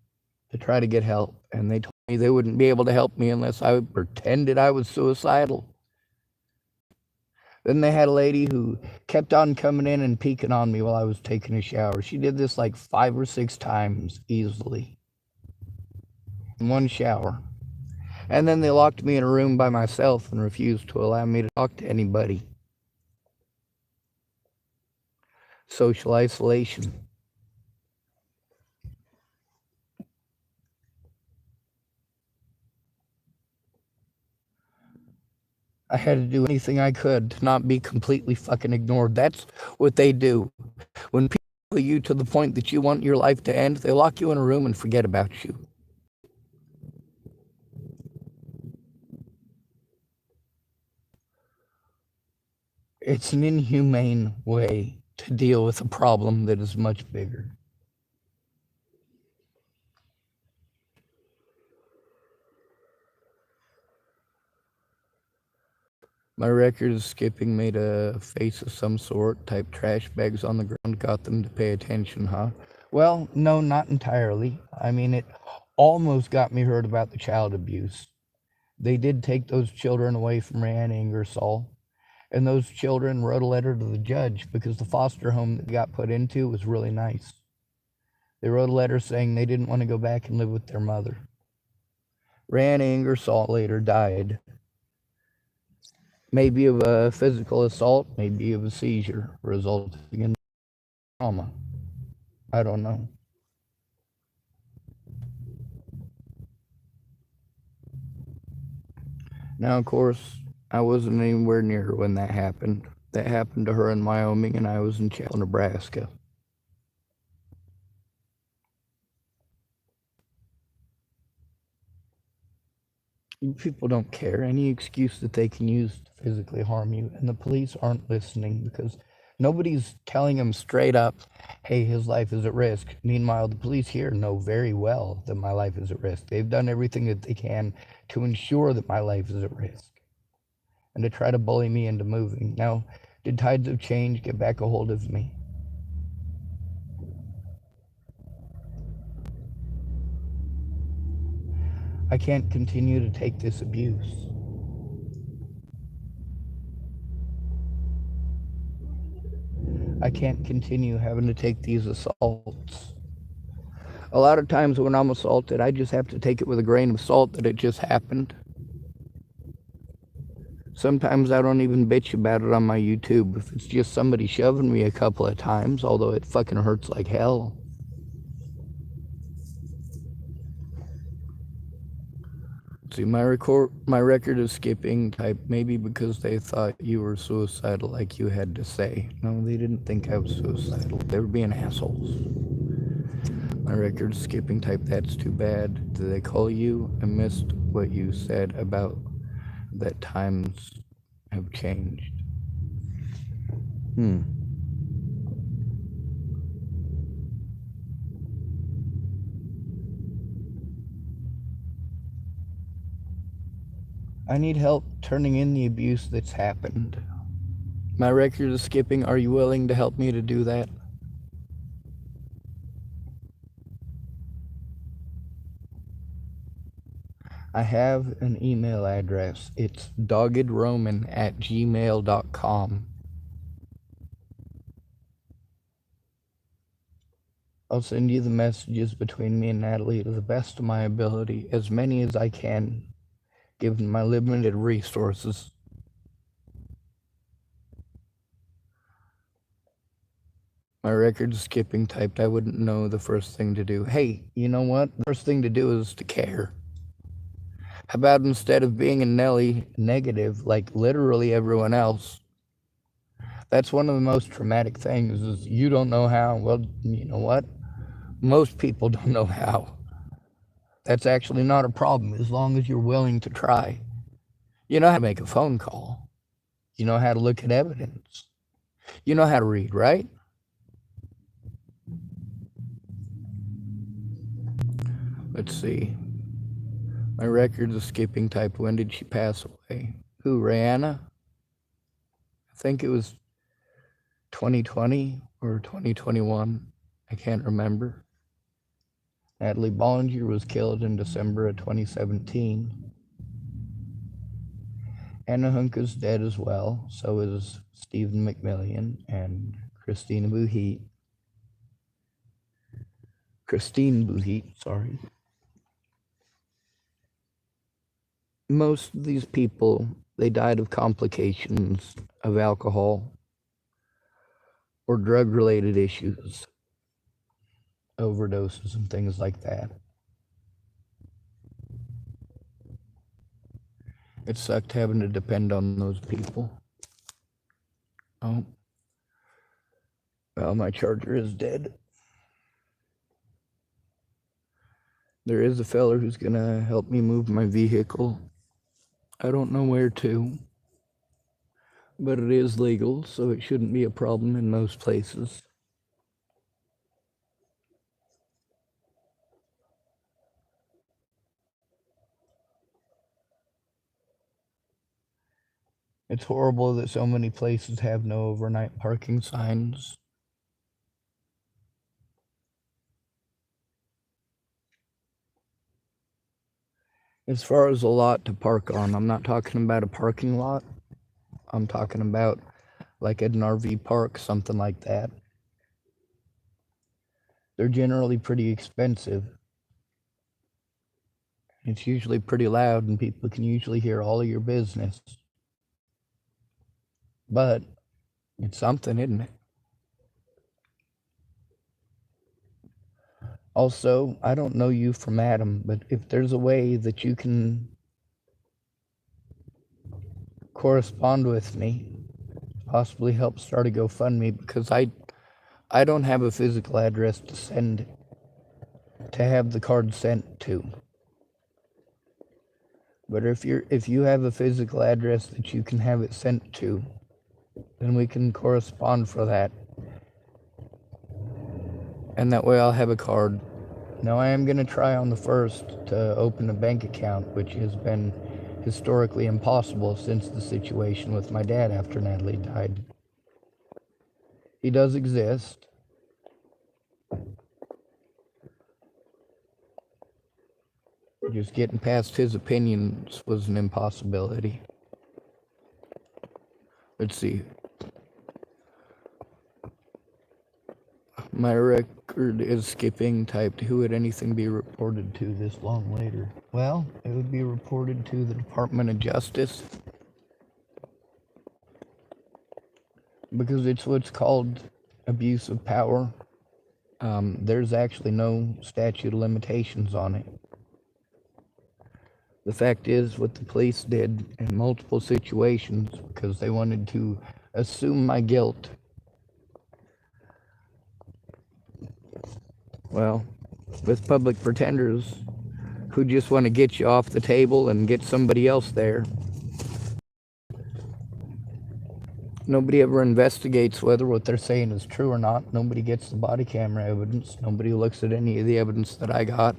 to try to get help, and they told me they wouldn't be able to help me unless I pretended I was suicidal. Then they had a lady who kept on coming in and peeking on me while I was taking a shower. She did this like 5 or 6 times easily in one shower. And then they locked me in a room by myself and refused to allow me to talk to anybody. Social isolation. I had to do anything I could to not be completely fucking ignored. That's what they do. When people kill you to the point that you want your life to end, they lock you in a room and forget about you. It's an inhumane way to deal with a problem that is much bigger. My record of skipping made a face of some sort, typed trash bags on the ground, got them to pay attention, huh? Well, no, not entirely. I mean, it almost got me heard about the child abuse. They did take those children away from Rand Ingersoll, and those children wrote a letter to the judge because the foster home that they got put into was really nice. They wrote a letter saying they didn't want to go back and live with their mother. Rand Ingersoll later died. Maybe of a physical assault, maybe of a seizure resulting in trauma. I don't know. Now, of course, I wasn't anywhere near her when that happened. That happened to her in Wyoming, and I was in Chapel, Nebraska. People don't care. Any excuse that they can use to physically harm you, and the police aren't listening because nobody's telling them straight up, hey, his life is at risk. Meanwhile, the police here know very well that my life is at risk. They've done everything that they can to ensure that my life is at risk and to try to bully me into moving. Now, did tides of change get back a hold of me? I can't continue to take this abuse. I can't continue having to take these assaults. A lot of times when I'm assaulted, I just have to take it with a grain of salt that it just happened. Sometimes I don't even bitch about it on my YouTube. If it's just somebody shoving me a couple of times, although it fucking hurts like hell. See, my record is skipping type maybe because they thought you were suicidal like you had to say. No, they didn't think I was suicidal. They were being assholes. My record is skipping type, that's too bad. Did they call you? I missed what you said about that times have changed. I need help turning in the abuse that's happened. My record is skipping. Are you willing to help me to do that? I have an email address. It's doggedroman@gmail.com. I'll send you the messages between me and Natalie to the best of my ability, as many as I can, given my limited resources. My record's skipping typed. I wouldn't know the first thing to do. Hey, you know what? The first thing to do is to care. How about instead of being a Nelly negative like literally everyone else? That's one of the most traumatic things is you don't know how. Well, you know what? Most people don't know how. That's actually not a problem as long as you're willing to try. You know how to make a phone call. You know how to look at evidence. You know how to read, right? Let's see. My record's a skipping type. When did she pass away? Who, Rihanna? I think it was 2020 or 2021. I can't remember. Natalie Bollinger was killed in December of 2017. Anna Hunka's dead as well. So is Stephen McMillian and Christine Bouhit. Sorry. Most of these people, they died of complications of alcohol or drug-related issues, overdoses and things like that. It sucked having to depend on those people. Oh. Well, my charger is dead. There is a feller who's gonna help me move my vehicle. I don't know where to, but it is legal, so it shouldn't be a problem in most places. It's horrible that so many places have no overnight parking signs. As far as a lot to park on, I'm not talking about a parking lot. I'm talking about like at an RV park, something like that. They're generally pretty expensive. It's usually pretty loud and people can usually hear all of your business. But it's something, isn't it? Also, I don't know you from Adam, but if there's a way that you can correspond with me, possibly help start a GoFundMe, because I don't have a physical address to have the card sent to. But if you have a physical address that you can have it sent to, then we can correspond for that. And that way I'll have a card. Now I am going to try on the 1st to open a bank account, which has been historically impossible since the situation with my dad after Natalie died. He does exist. Just getting past his opinions was an impossibility. Let's see. My record is skipping typed. Who would anything be reported to this long later? Well, it would be reported to the Department of Justice. Because it's what's called abuse of power. There's actually no statute of limitations on it. The fact is, what the police did in multiple situations, because they wanted to assume my guilt. Well, with public pretenders who just want to get you off the table and get somebody else there. Nobody ever investigates whether what they're saying is true or not. Nobody gets the body camera evidence. Nobody looks at any of the evidence that I got.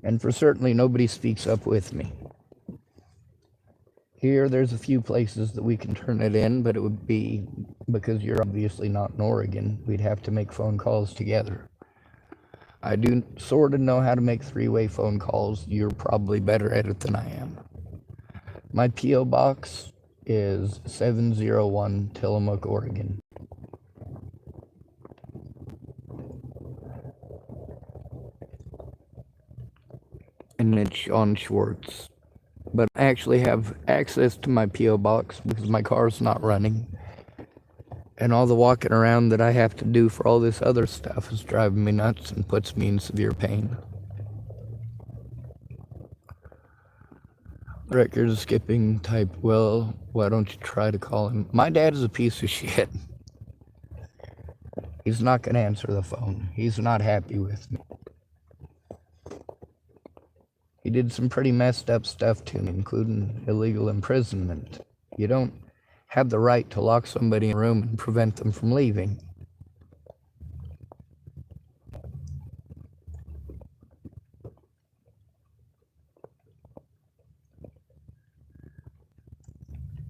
And for certainly, nobody speaks up with me. Here, there's a few places that we can turn it in, but it would be, because you're obviously not in Oregon, we'd have to make phone calls together. I do sort of know how to make three-way phone calls. You're probably better at it than I am. My P.O. box is 701 Tillamook, Oregon. And it's Sean Schwartz. But I actually have access to my P.O. box because my car's not running. And all the walking around that I have to do for all this other stuff is driving me nuts and puts me in severe pain. Record skipping type, well, why don't you try to call him? My dad is a piece of shit. He's not going to answer the phone. He's not happy with me. He did some pretty messed up stuff to me, including illegal imprisonment. You don't have the right to lock somebody in a room and prevent them from leaving.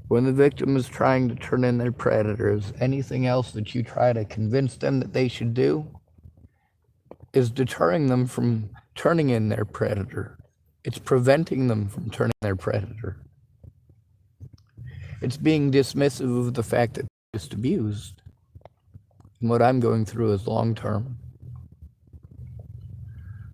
When the victim is trying to turn in their predators, anything else that you try to convince them that they should do is deterring them from turning in their predator. It's preventing them from turning their predator. It's being dismissive of the fact that they're just abused. And what I'm going through is long-term.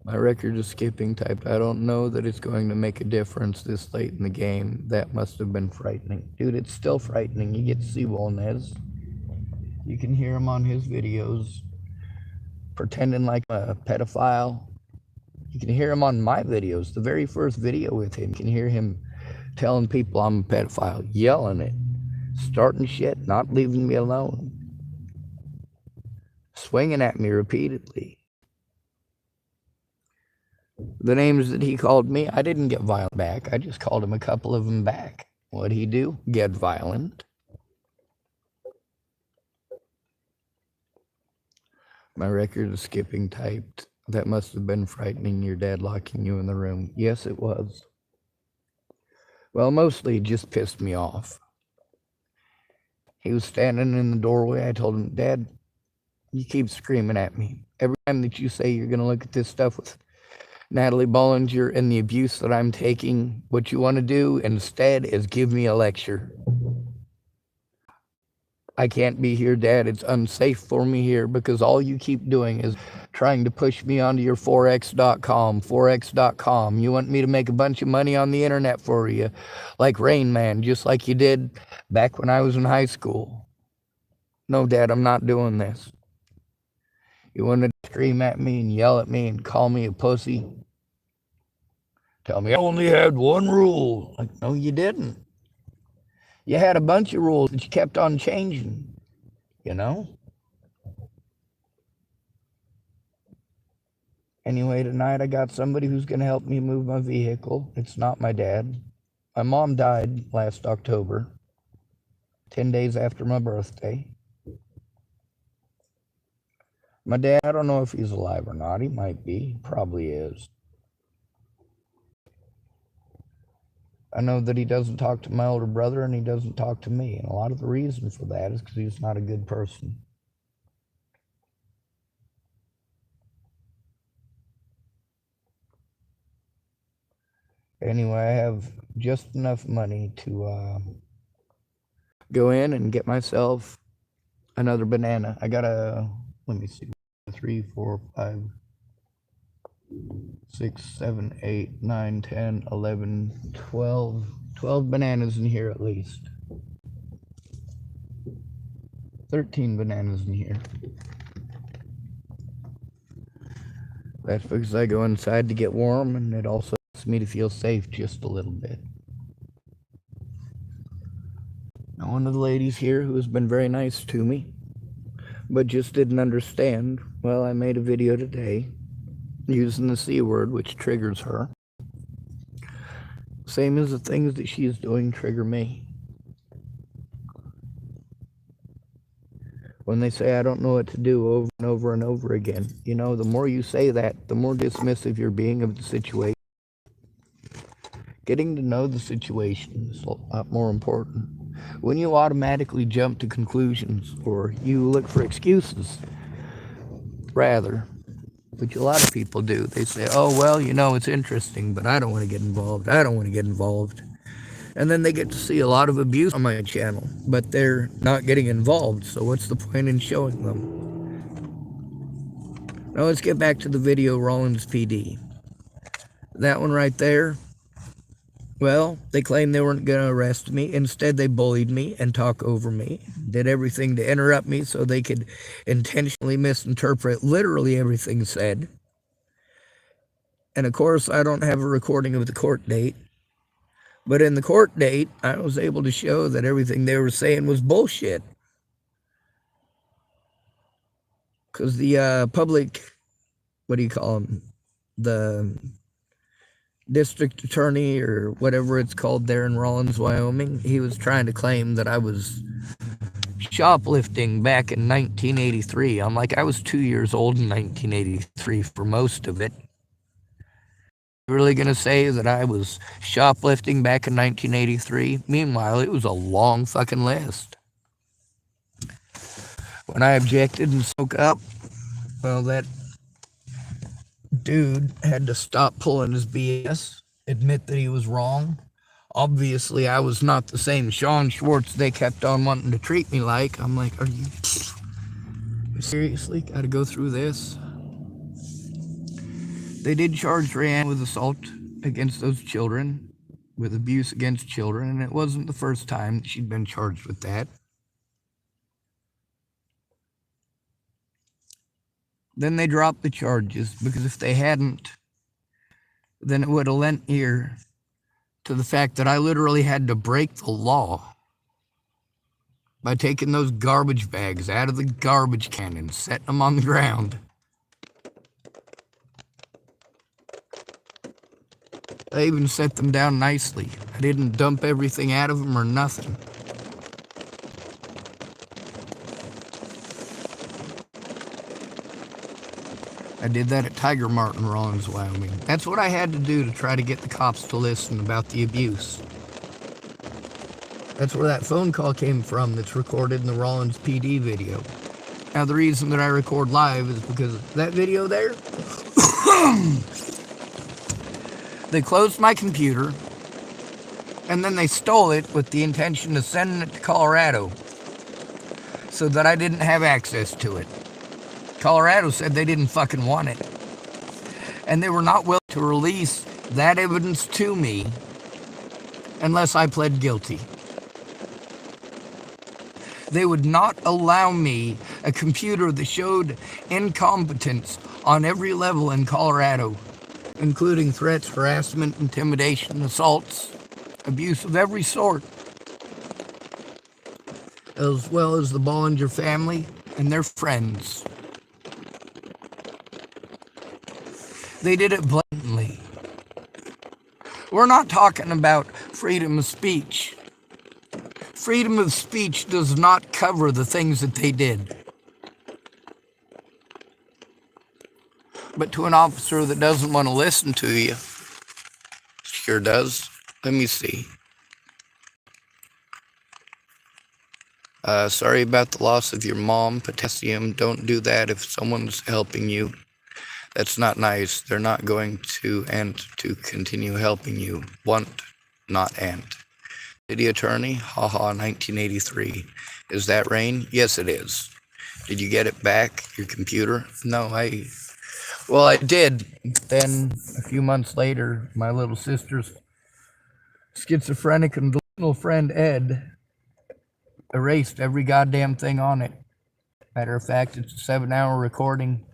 My record is skipping type. I don't know that it's going to make a difference this late in the game. That must have been frightening. Dude, it's still frightening. You get to see Wolnez. You can hear him on his videos pretending like a pedophile. You can hear him on my videos. The very first video with him, you can hear him telling people I'm a pedophile, yelling it, starting shit, not leaving me alone, swinging at me repeatedly. The names that he called me, I didn't get violent back. I just called him a couple of them back. What'd he do? Get violent. My record is skipping typed. That must have been frightening, your dad locking you in the room. Yes, it was. Well, mostly it just pissed me off. He was standing in the doorway. I told him, Dad, you keep screaming at me. Every time that you say you're going to look at this stuff with Natalie Bollinger and the abuse that I'm taking, what you want to do instead is give me a lecture. I can't be here, Dad. It's unsafe for me here because all you keep doing is trying to push me onto your forex.com. You want me to make a bunch of money on the internet for you, like Rain Man, just like you did back when I was in high school. No, Dad, I'm not doing this. You want to scream at me and yell at me and call me a pussy? Tell me I only had one rule. Like, no, you didn't. You had a bunch of rules that you kept on changing, you know? Anyway, tonight I got somebody who's going to help me move my vehicle. It's not my dad. My mom died last October, 10 days after my birthday. My dad, I don't know if he's alive or not. He might be. He probably is. I know that he doesn't talk to my older brother and he doesn't talk to me. And a lot of the reason for that is because he's not a good person. Anyway, I have just enough money to go in and get myself another banana. I got let me see, 3, 4, 5, 6, 7, 8, 9, 10, 11, 12 bananas in here at least. 13 bananas in here. That's because I go inside to get warm, and it also helps me to feel safe just a little bit. Now, one of the ladies here who has been very nice to me, but just didn't understand, well, I made a video today using the C word, which triggers her. Same as the things that she is doing trigger me. When they say I don't know what to do over and over and over again, you know, the more you say that, the more dismissive you're being of the situation. Getting to know the situation is a lot more important. When you automatically jump to conclusions or you look for excuses, rather, which a lot of people do, they say, oh, well, you know, it's interesting, but I don't want to get involved. I don't want to get involved. And then they get to see a lot of abuse on my channel, but they're not getting involved, so what's the point in showing them? Now let's get back to the video Rollins PD. That one right there, well, they claimed they weren't going to arrest me. Instead, they bullied me and talked over me, did everything to interrupt me so they could intentionally misinterpret literally everything said. And of course, I don't have a recording of the court date. But in the court date, I was able to show that everything they were saying was bullshit. because the public, what do you call him? The district attorney or whatever it's called there in Rawlins, Wyoming, he was trying to claim that I was shoplifting back in 1983. I'm like, I was 2 years old in 1983 for most of it. Really gonna say that I was shoplifting back in 1983? Meanwhile, it was a long fucking list. When I objected and spoke up, well, that dude had to stop pulling his BS, admit that he was wrong. Obviously, I was not the same Sean Schwartz they kept on wanting to treat me like. I'm like, are you seriously gotta go through this? They did charge Rayanne with assault against those children, with abuse against children, and it wasn't the first time that she'd been charged with that. Then they dropped the charges, because if they hadn't, then it would have lent ear to the fact that I literally had to break the law by taking those garbage bags out of the garbage can and setting them on the ground. I even set them down nicely. I didn't dump everything out of them or nothing. I did that at Tiger Mart in Rawlins, Wyoming. That's what I had to do to try to get the cops to listen about the abuse. That's where that phone call came from that's recorded in the Rawlins PD video. Now, the reason that I record live is because that video there, they closed my computer, and then they stole it with the intention of sending it to Colorado so that I didn't have access to it. Colorado said they didn't fucking want it. And they were not willing to release that evidence to me unless I pled guilty. They would not allow me a computer that showed incompetence on every level in Colorado, including threats, harassment, intimidation, assaults, abuse of every sort, as well as the Bollinger family and their friends. They did it blatantly. We're not talking about freedom of speech. Freedom of speech does not cover the things that they did. But to an officer that doesn't want to listen to you, sure does. Let me see. Sorry about the loss of your mom. Potassium, don't do that if someone's helping you. That's not nice. They're not going to and to continue helping you. Want, not and. City attorney, haha, 1983. Is that rain? Yes, it is. Did you get it back, your computer? No, well, I did. Then, a few months later, my little sister's schizophrenic and delusional friend Ed erased every goddamn thing on it. Matter of fact, it's a 7-hour recording.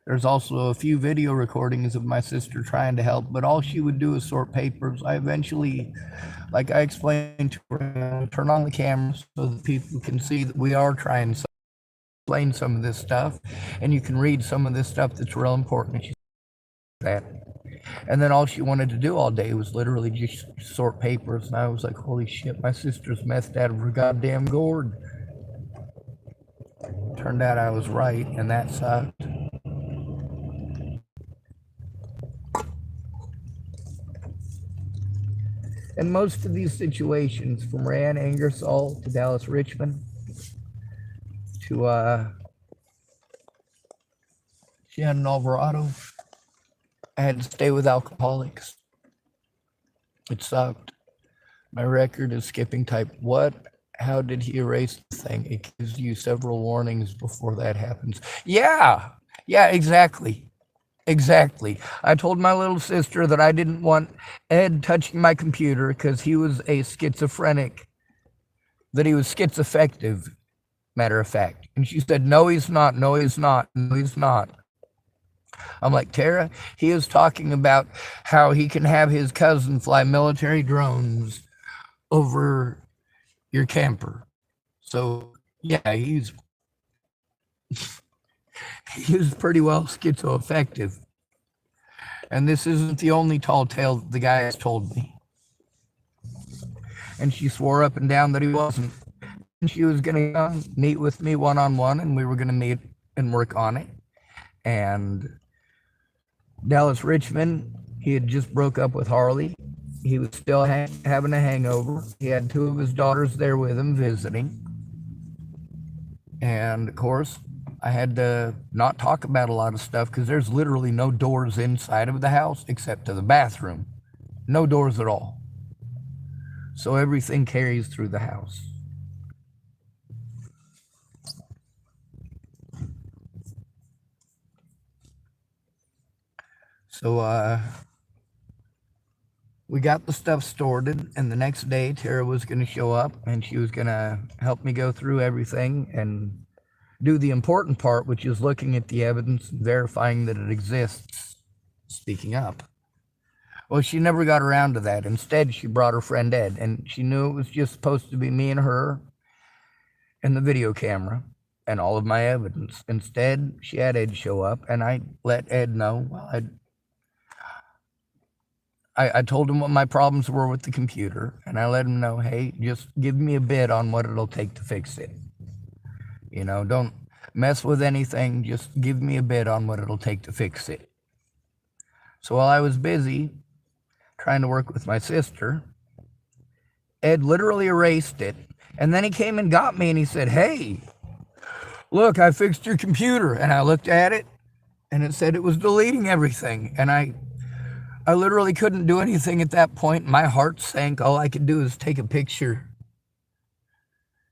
There's also a few video recordings of my sister trying to help, but all she would do is sort papers. I eventually, like I explained to her, turn on the camera so that people can see that we are trying to explain some of this stuff, and you can read some of this stuff that's real important. She said that. And then all she wanted to do all day was literally just sort papers, and I was like, holy shit, my sister's messed out of her goddamn gourd. Turned out I was right, and that sucked. And most of these situations, from Rayanne Ingersoll to Dallas Richmond to Shannon Alvarado, I had to stay with alcoholics. It sucked. My record is skipping type. What? How did he erase the thing? It gives you several warnings before that happens. Yeah, exactly. Exactly. I told my little sister that I didn't want Ed touching my computer because he was a schizophrenic, that he was schizoaffective, matter of fact. And she said, no, he's not. No, he's not. No, he's not. I'm like, Tara, he is talking about how he can have his cousin fly military drones over your camper. So, yeah, he's He was pretty well schizoaffective. And this isn't the only tall tale the guy has told me. And she swore up and down that he wasn't. And she was going to meet with me one on one, and we were going to meet and work on it. And Dallas Richmond, he had just broke up with Harley. He was still having a hangover. He had two of his daughters there with him visiting. And of course, I had to not talk about a lot of stuff because there's literally no doors inside of the house except to the bathroom. No doors at all. So everything carries through the house. So we got the stuff sorted, and the next day Tara was going to show up, and she was going to help me go through everything and do the important part, which is looking at the evidence and verifying that it exists. Speaking up. Well, she never got around to that. Instead, she brought her friend Ed, and she knew it was just supposed to be me and her and the video camera and all of my evidence. Instead, she had Ed show up, and I let Ed know. Well, I told him what my problems were with the computer, and I let him know, hey, just give me a bid on what it'll take to fix it. You know, don't mess with anything, just give me a bid on what it'll take to fix it. So while I was busy trying to work with my sister, Ed literally erased it, and then he came and got me, and he said, hey, look, I fixed your computer. And I looked at it, and it said it was deleting everything, and I literally couldn't do anything at that point. My heart sank. All I could do is take a picture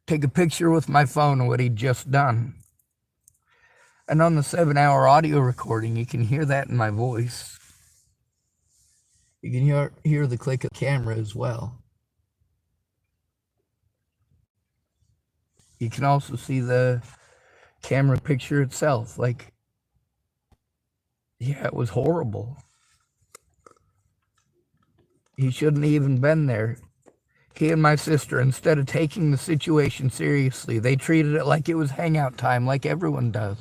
with my phone of what he'd just done. And on the 7-hour audio recording, you can hear that in my voice. You can hear the click of the camera as well. You can also see the camera picture itself. Like, yeah, it was horrible. He shouldn't have even been there. He and my sister, instead of taking the situation seriously, they treated it like it was hangout time, like everyone does.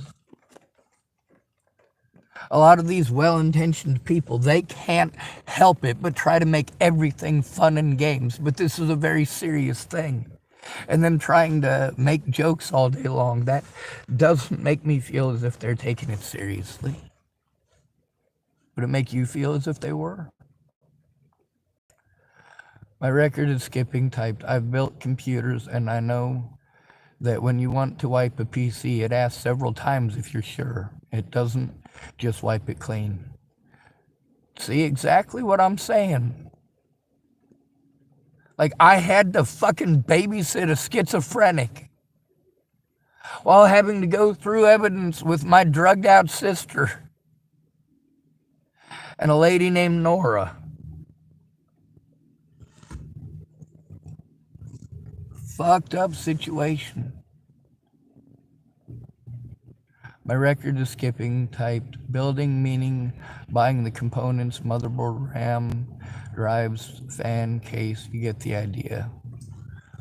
A lot of these well-intentioned people, they can't help it but try to make everything fun and games. But this is a very serious thing. And then trying to make jokes all day long, that doesn't make me feel as if they're taking it seriously. Would it make you feel as if they were? My record is skipping typed. I've built computers, and I know that when you want to wipe a PC, it asks several times if you're sure. It doesn't just wipe it clean. See exactly what I'm saying. Like, I had to fucking babysit a schizophrenic while having to go through evidence with my drugged out sister and a lady named Nora. Fucked up situation. My record is skipping typed. Building meaning buying the components, motherboard, RAM, drives, fan, case. You get the idea.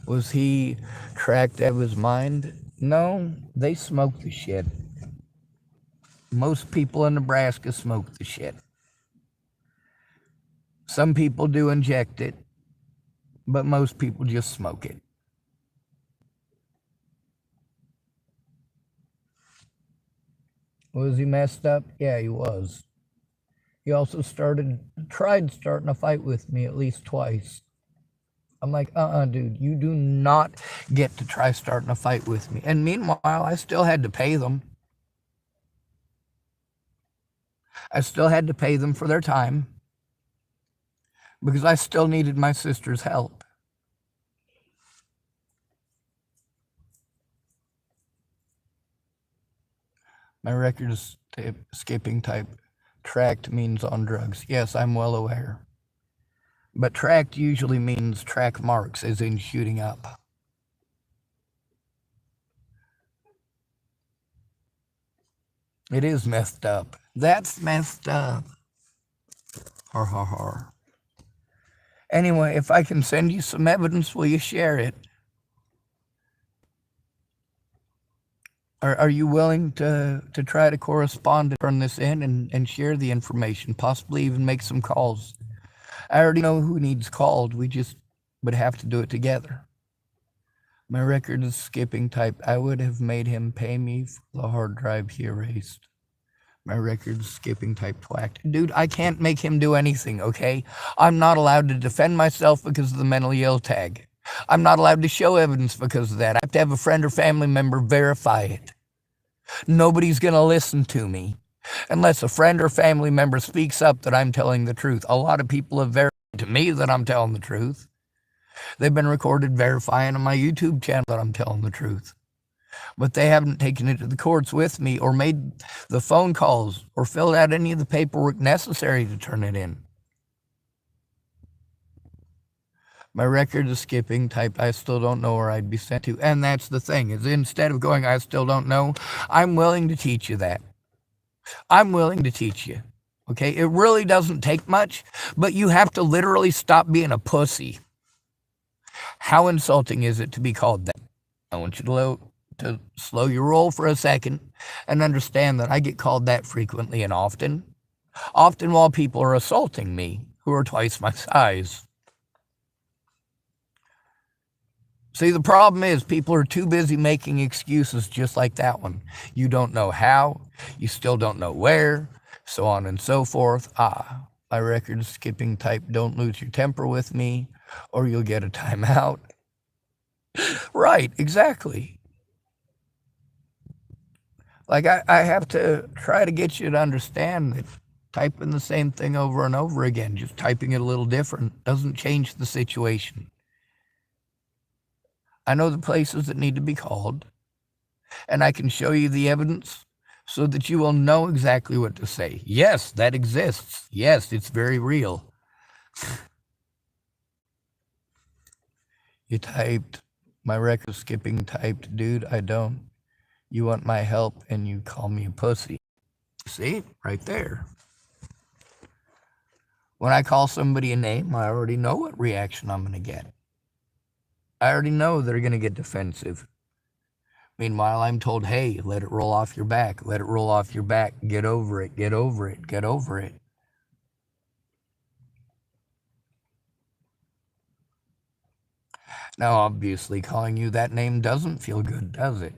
Was he tracked out of his mind? No, they smoke the shit. Most people in Nebraska smoke the shit. Some people do inject it, but most people just smoke it. Was he messed up? Yeah, he was. He also tried starting a fight with me at least twice. I'm like, dude, you do not get to try starting a fight with me. And meanwhile, I still had to pay them. I still had to pay them for their time because I still needed my sister's help. My record is skipping type. Tracked means on drugs. Yes, I'm well aware. But tracked usually means track marks, as in shooting up. It is messed up. That's messed up. Har har har. Anyway, if I can send you some evidence, will you share it? Are you willing to try to correspond and turn this in and share the information, possibly even make some calls? I already know who needs called. We just would have to do it together. My record is skipping type. I would have made him pay me for the hard drive he erased. My record is skipping type twacked. Dude, I can't make him do anything, okay? I'm not allowed to defend myself because of the mentally ill tag. I'm not allowed to show evidence because of that. I have to have a friend or family member verify it. Nobody's going to listen to me unless a friend or family member speaks up that I'm telling the truth. A lot of people have verified to me that I'm telling the truth. They've been recorded verifying on my YouTube channel that I'm telling the truth. But they haven't taken it to the courts with me or made the phone calls or filled out any of the paperwork necessary to turn it in. My record is skipping type. I still don't know where I'd be sent to. And that's the thing, is instead of going, I still don't know, I'm willing to teach you that. I'm willing to teach you. Okay? It really doesn't take much, but you have to literally stop being a pussy. How insulting is it to be called that? I want you to slow your roll for a second and understand that I get called that frequently and often while people are assaulting me who are twice my size. See, the problem is people are too busy making excuses just like that one. You don't know how, you still don't know where, so on and so forth. My record's skipping type. Don't lose your temper with me or you'll get a timeout. Right, exactly. Like I have to try to get you to understand that typing the same thing over and over again, just typing it a little different, doesn't change the situation. I know the places that need to be called, and I can show you the evidence so that you will know exactly what to say. Yes, that exists. Yes, it's very real. You typed, my record skipping typed, dude, I don't. You want my help and you call me a pussy. See, right there. When I call somebody a name, I already know what reaction I'm going to get. I already know they're going to get defensive. Meanwhile, I'm told, hey, let it roll off your back. Let it roll off your back. Get over it. Get over it. Get over it. Now, obviously, calling you that name doesn't feel good, does it?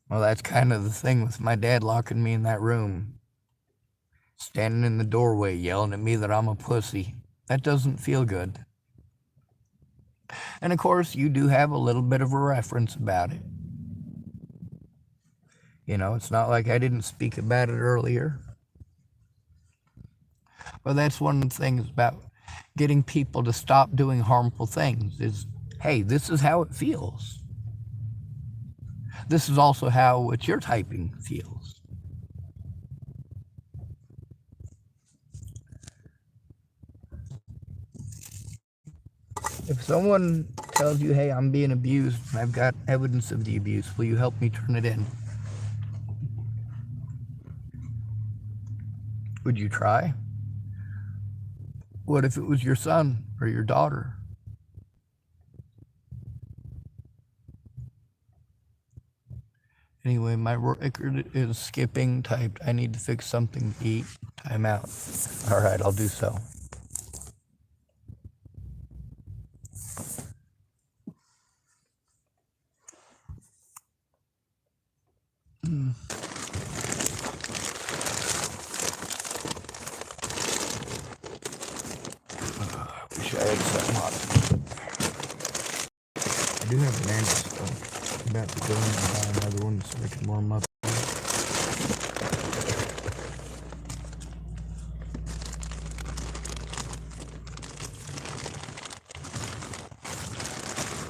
Well, that's kind of the thing with my dad locking me in that room. Standing in the doorway yelling at me that I'm a pussy. That doesn't feel good. And of course, you do have a little bit of a reference about it. You know, it's not like I didn't speak about it earlier. But that's one of the things about getting people to stop doing harmful things is, hey, this is how it feels. This is also how what you're typing feels. If someone tells you, hey, I'm being abused, and I've got evidence of the abuse, will you help me turn it in? Would you try? What if it was your son or your daughter? Anyway, my record is skipping typed. I need to fix something to eat. Time out. All right, I'll do so. Wish I had something hot. I do have bananas, though. I'm about to go in and buy another one so I can warm up.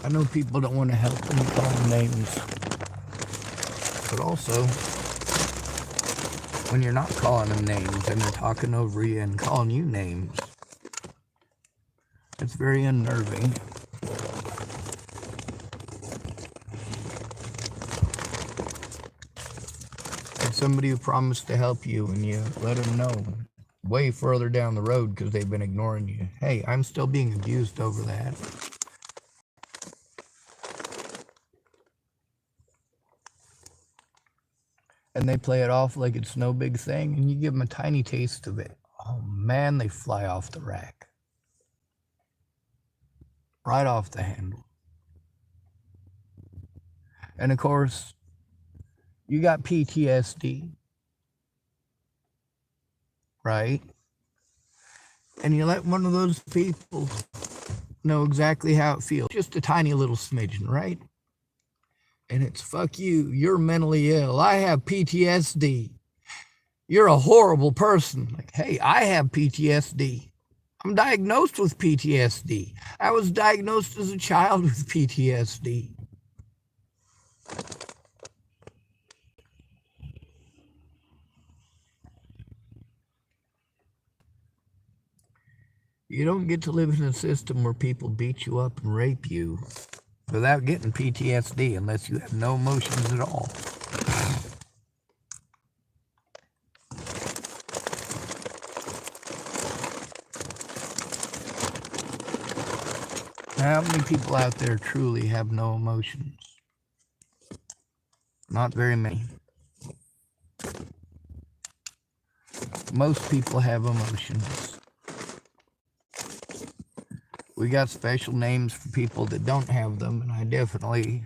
I know people don't want to help when you call them names. But also, when you're not calling them names and they're talking over you and calling you names, it's very unnerving. It's somebody who promised to help you and you let them know way further down the road because they've been ignoring you. Hey, I'm still being abused over that. And they play it off like it's no big thing, and you give them a tiny taste of it. Oh man, they fly off the rack. Right off the handle. And of course, you got PTSD, right? And you let one of those people know exactly how it feels. Just a tiny little smidgen, right? And it's, fuck you, you're mentally ill. I have PTSD. You're a horrible person. Like, hey, I have PTSD. I'm diagnosed with PTSD. I was diagnosed as a child with PTSD. You don't get to live in a system where people beat you up and rape you without getting PTSD unless you have no emotions at all. How many people out there truly have no emotions? Not very many. Most people have emotions. We got special names for people that don't have them, and I definitely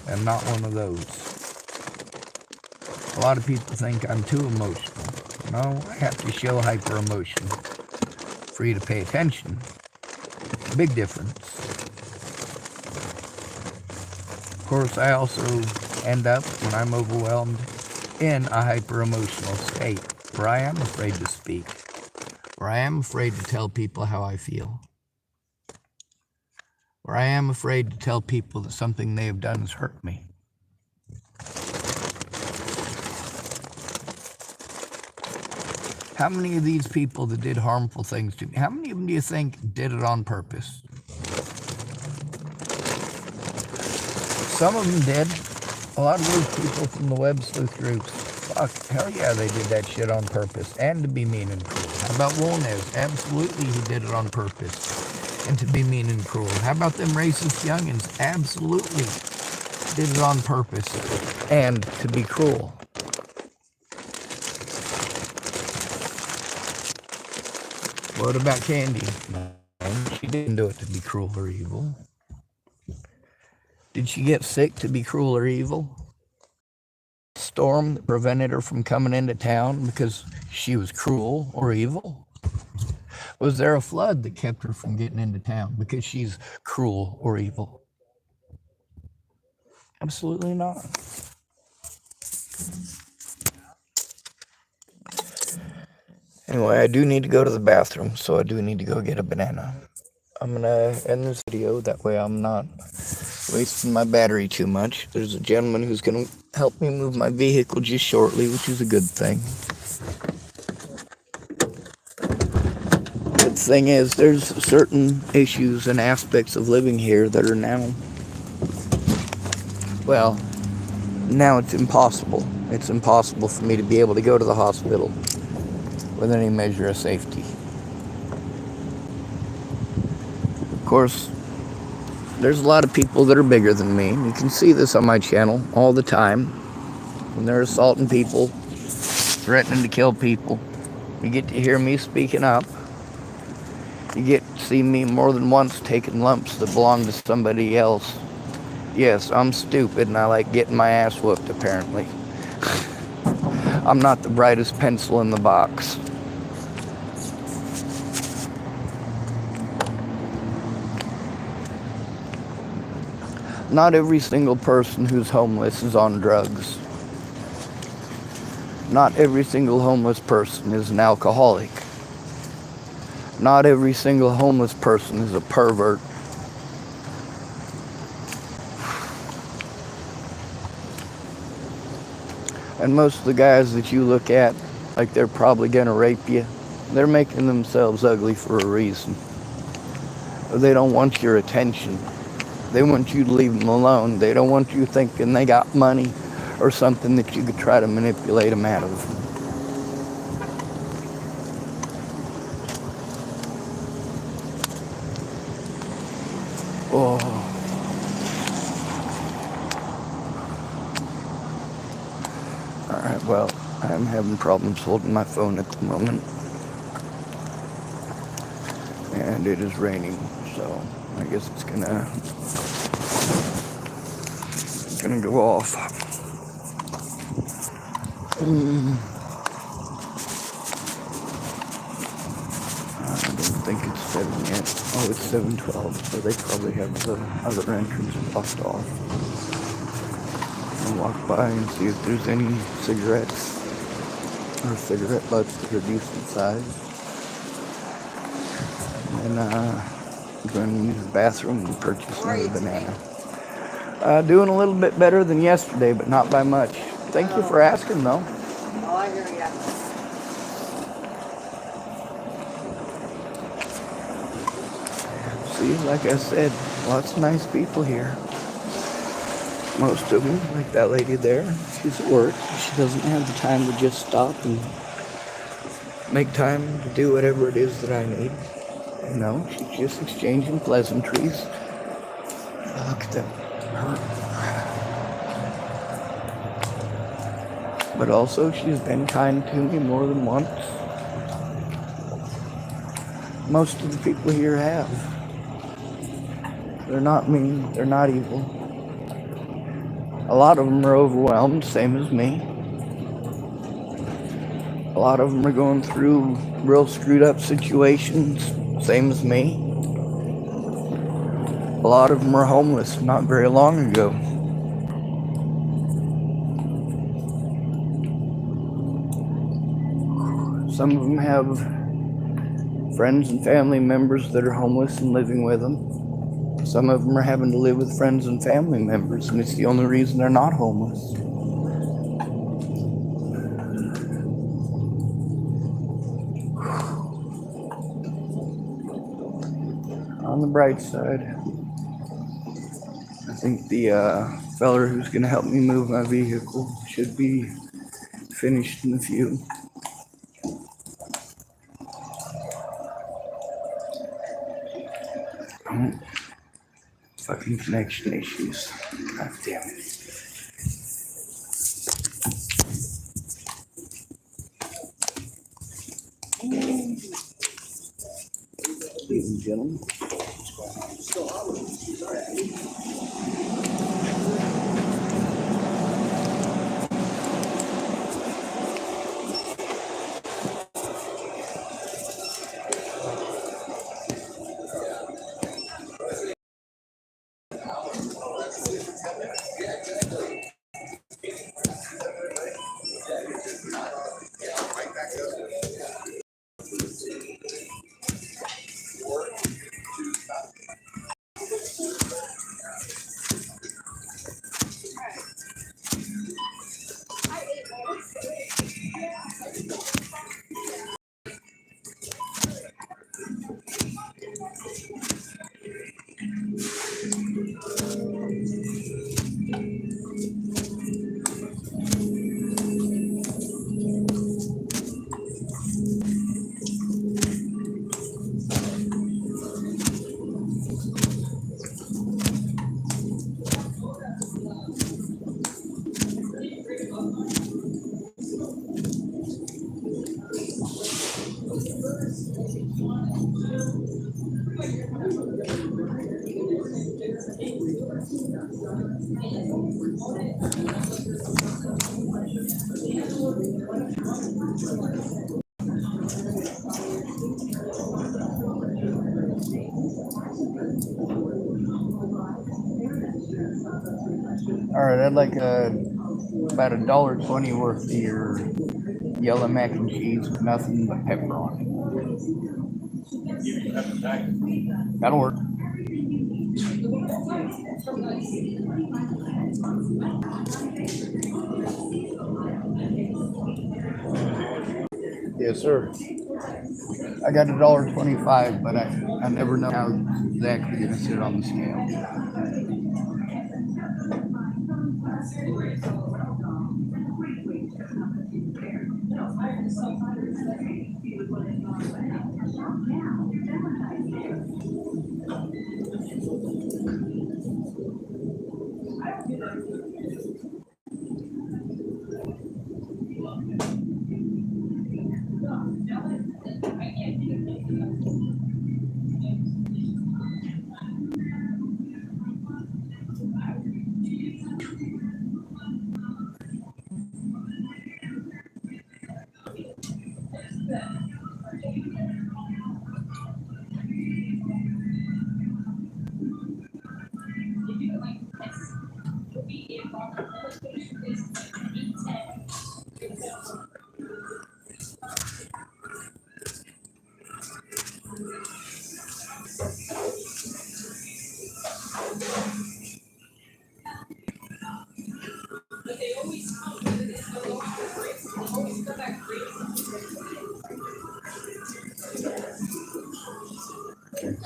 am not one of those. A lot of people think I'm too emotional. No, I have to show hyper emotion for you to pay attention. Big difference. Of course, I also end up, when I'm overwhelmed, in a hyper emotional state where I am afraid to speak, where I am afraid to tell people how I feel, where I am afraid to tell people that something they have done has hurt me. How many of these people that did harmful things to me, how many of them do you think did it on purpose? Some of them did. A lot of those people from the web sleuth groups, fuck, hell yeah, they did that shit on purpose and to be mean and cruel. How about Wolnez? Absolutely, he did it on purpose and to be mean and cruel. How about them racist youngins? Absolutely did it on purpose and to be cruel. What about Candy? No, she didn't do it to be cruel or evil. Did she get sick to be cruel or evil? Storm that prevented her from coming into town because she was cruel or evil? Was there a flood that kept her from getting into town because she's cruel or evil? Absolutely not. Anyway, I do need to go to the bathroom, so I do need to go get a banana. I'm gonna end this video, that way I'm not wasting my battery too much. There's a gentleman who's gonna help me move my vehicle just shortly, which is a good thing. Good thing is, there's certain issues and aspects of living here that are now, well, now it's impossible. It's impossible for me to be able to go to the hospital with any measure of safety. Of course, there's a lot of people that are bigger than me. You can see this on my channel all the time. When they're assaulting people, threatening to kill people, you get to hear me speaking up. You get to see me more than once taking lumps that belong to somebody else. Yes, I'm stupid and I like getting my ass whooped, apparently. I'm not the brightest pencil in the box. Not every single person who's homeless is on drugs. Not every single homeless person is an alcoholic. Not every single homeless person is a pervert. And most of the guys that you look at, like they're probably gonna rape you, they're making themselves ugly for a reason. They don't want your attention. They want you to leave them alone. They don't want you thinking they got money or something that you could try to manipulate them out of. Oh, alright, well, I'm having problems holding my phone at the moment. And it is raining, so I guess it's gonna go off. I don't think it's 7 yet. Oh, it's 7:12, so they probably have the other entrance blocked off. I'll walk by and see if there's any cigarettes or cigarette butts that are decent size. And I'm going to use the bathroom and purchase another banana. Doing a little bit better than yesterday, but not by much. Thank you for asking, though. Oh, I hear ya. See, like I said, lots of nice people here. Most of them, like that lady there, she's at work. She doesn't have the time to just stop and make time to do whatever it is that I need. You know, she's just exchanging pleasantries. Look at them. But also, she's been kind to me more than once. Most of the people here have. They're not mean, they're not evil. A lot of them are overwhelmed, same as me. A lot of them are going through real screwed up situations, same as me. A lot of them are homeless not very long ago. Some of them have friends and family members that are homeless and living with them. Some of them are having to live with friends and family members, and it's the only reason they're not homeless. On the bright side, I think the feller who's going to help me move my vehicle should be finished in a few. Oh, fucking connection issues. God damn it. Ladies and gentlemen. All right, I'd like about $1.20 worth of your yellow mac and cheese with nothing but pepper on it. That'll work. Yes, sir. I got $1.25, but I never know how exactly gonna sit on the scale.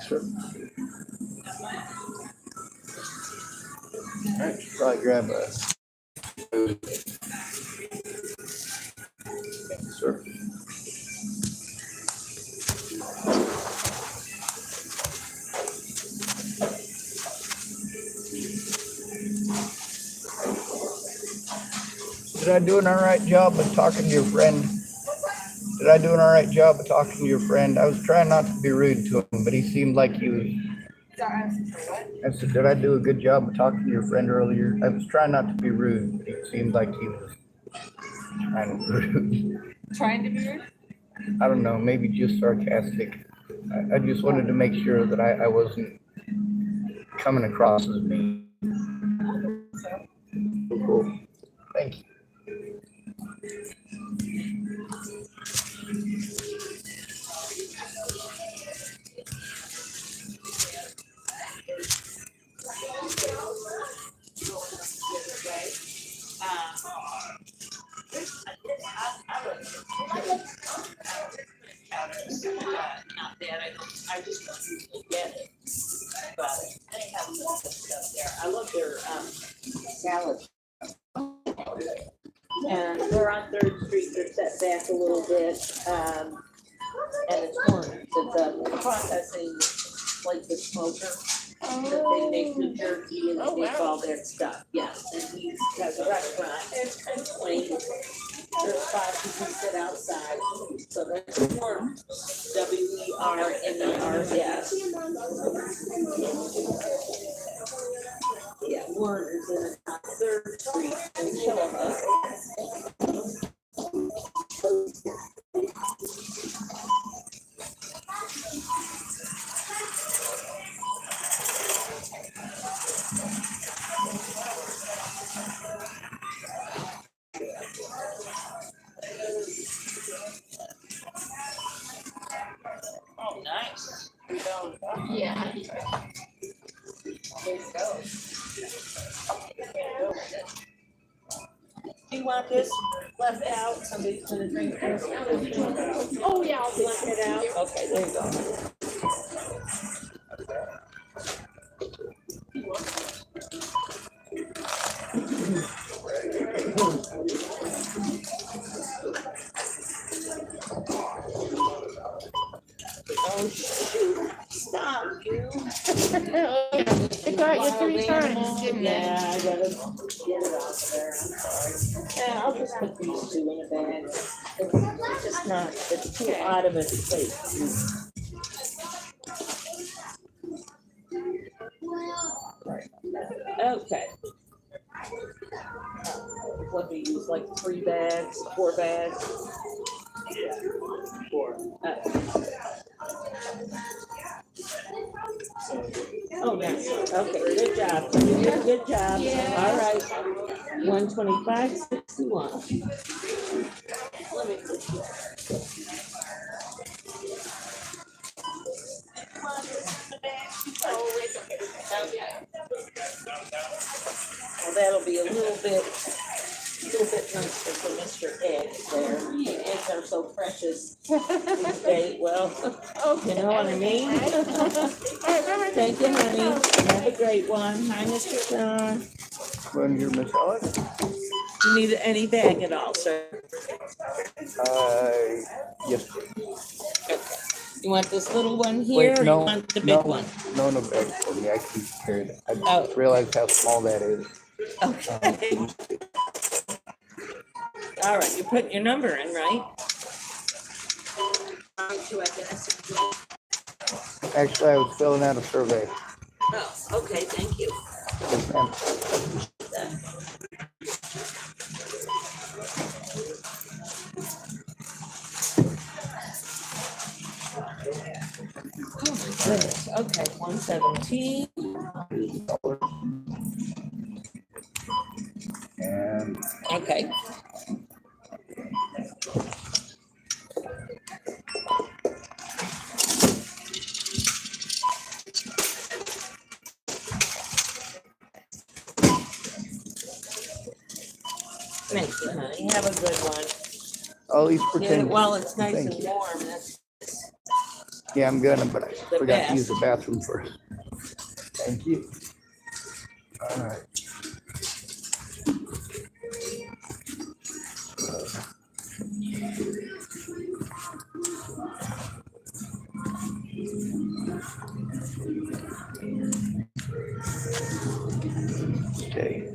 Sure. All right, probably grab a. Sure. Did I do an all right job of talking to your friend? Did I do an all right job of talking to your friend? I was trying not to be rude to him, but he seemed like he was. I said, did I do a good job of talking to your friend earlier? I was trying not to be rude, but it seemed like he was trying to be rude. Trying to be rude? I don't know, maybe just sarcastic. I just wanted to make sure that I wasn't coming across as mean. Cool. Thank you. Not that I just don't usually get it, but they have some good stuff there. I love their salad. And they're on Third Street. They're set back a little bit, and it's more the processing, like the smoker. That they make the jerky and they make all that stuff. Yes, and he has a restaurant. It's kind of plain. There's spots you can sit outside. So that's more WERNERS. Yeah, Warner's in Third Street in Chilliwack. Oh, nice. Yeah. There you go. Do you want this left out? Somebody's gonna drink this? Oh, yeah, I'll left it out. Okay, there you go. Oh, shoot. Stop, you. It got you 3 times, didn't it? Yeah, I gotta get it off there. I'm sorry. Yeah, I'll just put these 2 in a bag. It's just not, it's too out of its place. Okay. What do you use, like 3 bags, 4 bags? Yeah, 4. Oh, nice. Okay, good job. You did a good job. Yeah. All right. 125.61. Let me see. Oh, it's okay. Well, that'll be a little bit nicer for Mr. Eggs there. Eggs are so precious these days. Well, you know what I mean? Thank you, honey. Have a great one. Hi, Mr. Sean. Run your massage. You need any bag at all, sir? Yes. You want this little one here, Wait, or no, you want the big no, one? no bag for me. I can carry it. I Oh. realize how small that is. Okay. All right, you put your number in, right? Actually, I was filling out a survey. Oh, okay, thank you. Yes, ma'am. Goodness, okay, 117. And Okay. Thank you, honey. Have a good one. oh, he's Yeah, pretending. well, it's nice Thank and you. warm. That's Yeah, I'm gonna, but I The forgot to use best. the bathroom first. Thank you. All right. Okay.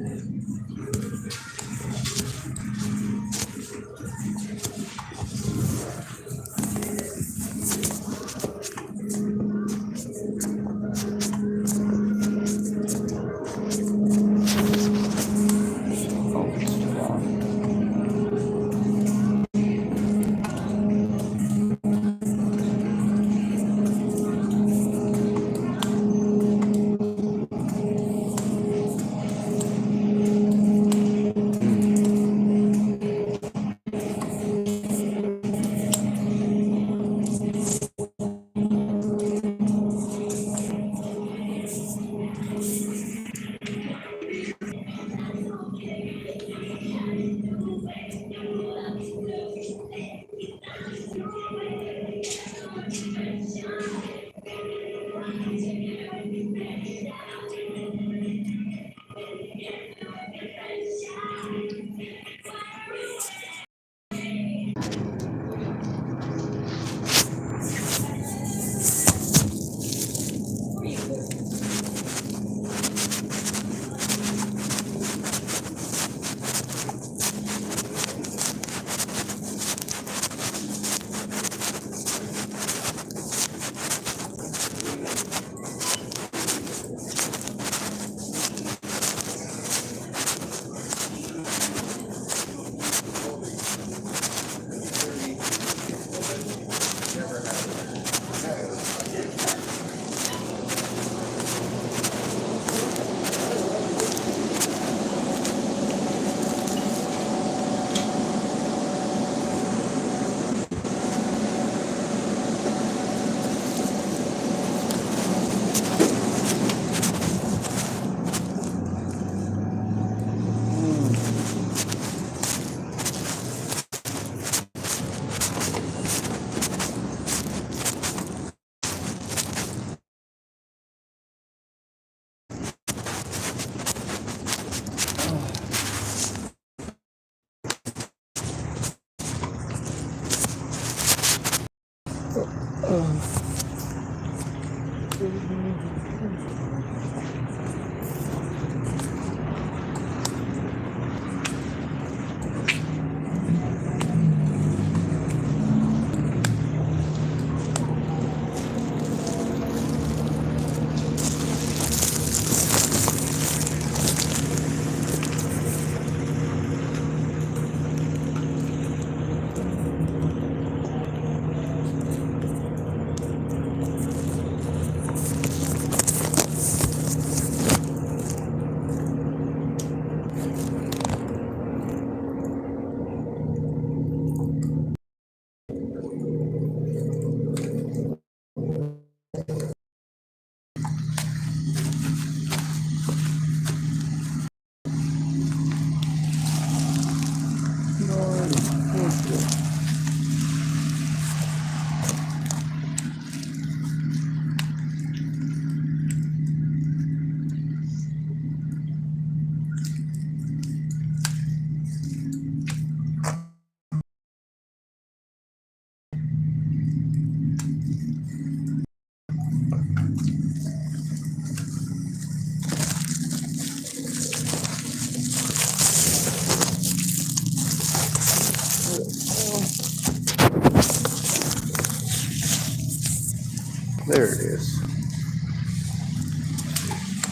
There it is.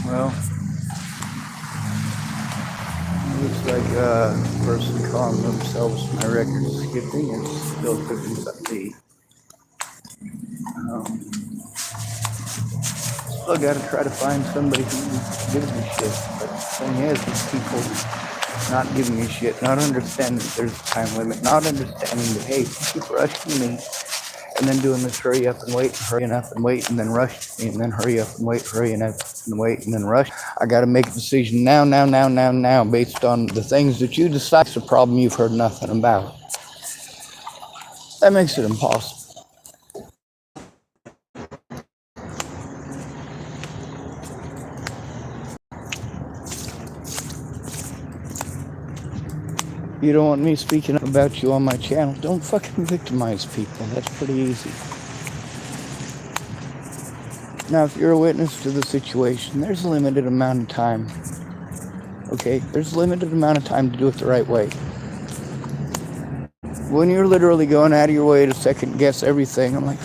Well, looks like a person calling themselves my record skipping and still cooking something to eat. Still gotta try to find somebody who gives me shit. But the thing is people not giving me shit, not understanding that there's a time limit, not understanding that, hey, you keep rushing me and then doing this hurry up and wait, and then rush me, and then hurry up and wait, hurry up and wait, and then rush. I gotta make a decision now, based on the things that you decide. It's a problem you've heard nothing about. That makes it impossible. You don't want me speaking up about you on my channel? Don't fucking victimize people. That's pretty easy. Now, if you're a witness to the situation, there's a limited amount of time. Okay? There's a limited amount of time to do it the right way. When you're literally going out of your way to second guess everything, I'm like,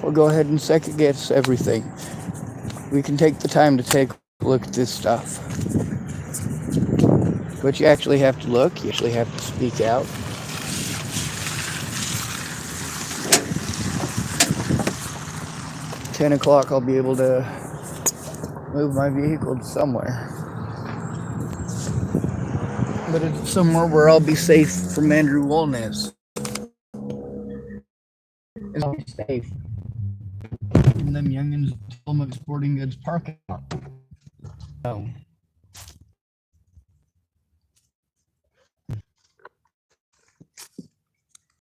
well, go ahead and second guess everything. We can take the time to take a look at this stuff. But you actually have to look, you actually have to speak out. At 10 o'clock, I'll be able to move my vehicle to somewhere. But it's somewhere where I'll be safe from Andrew Wolness. I'll be safe from them youngins at Tillamook Sporting Goods parking lot. No.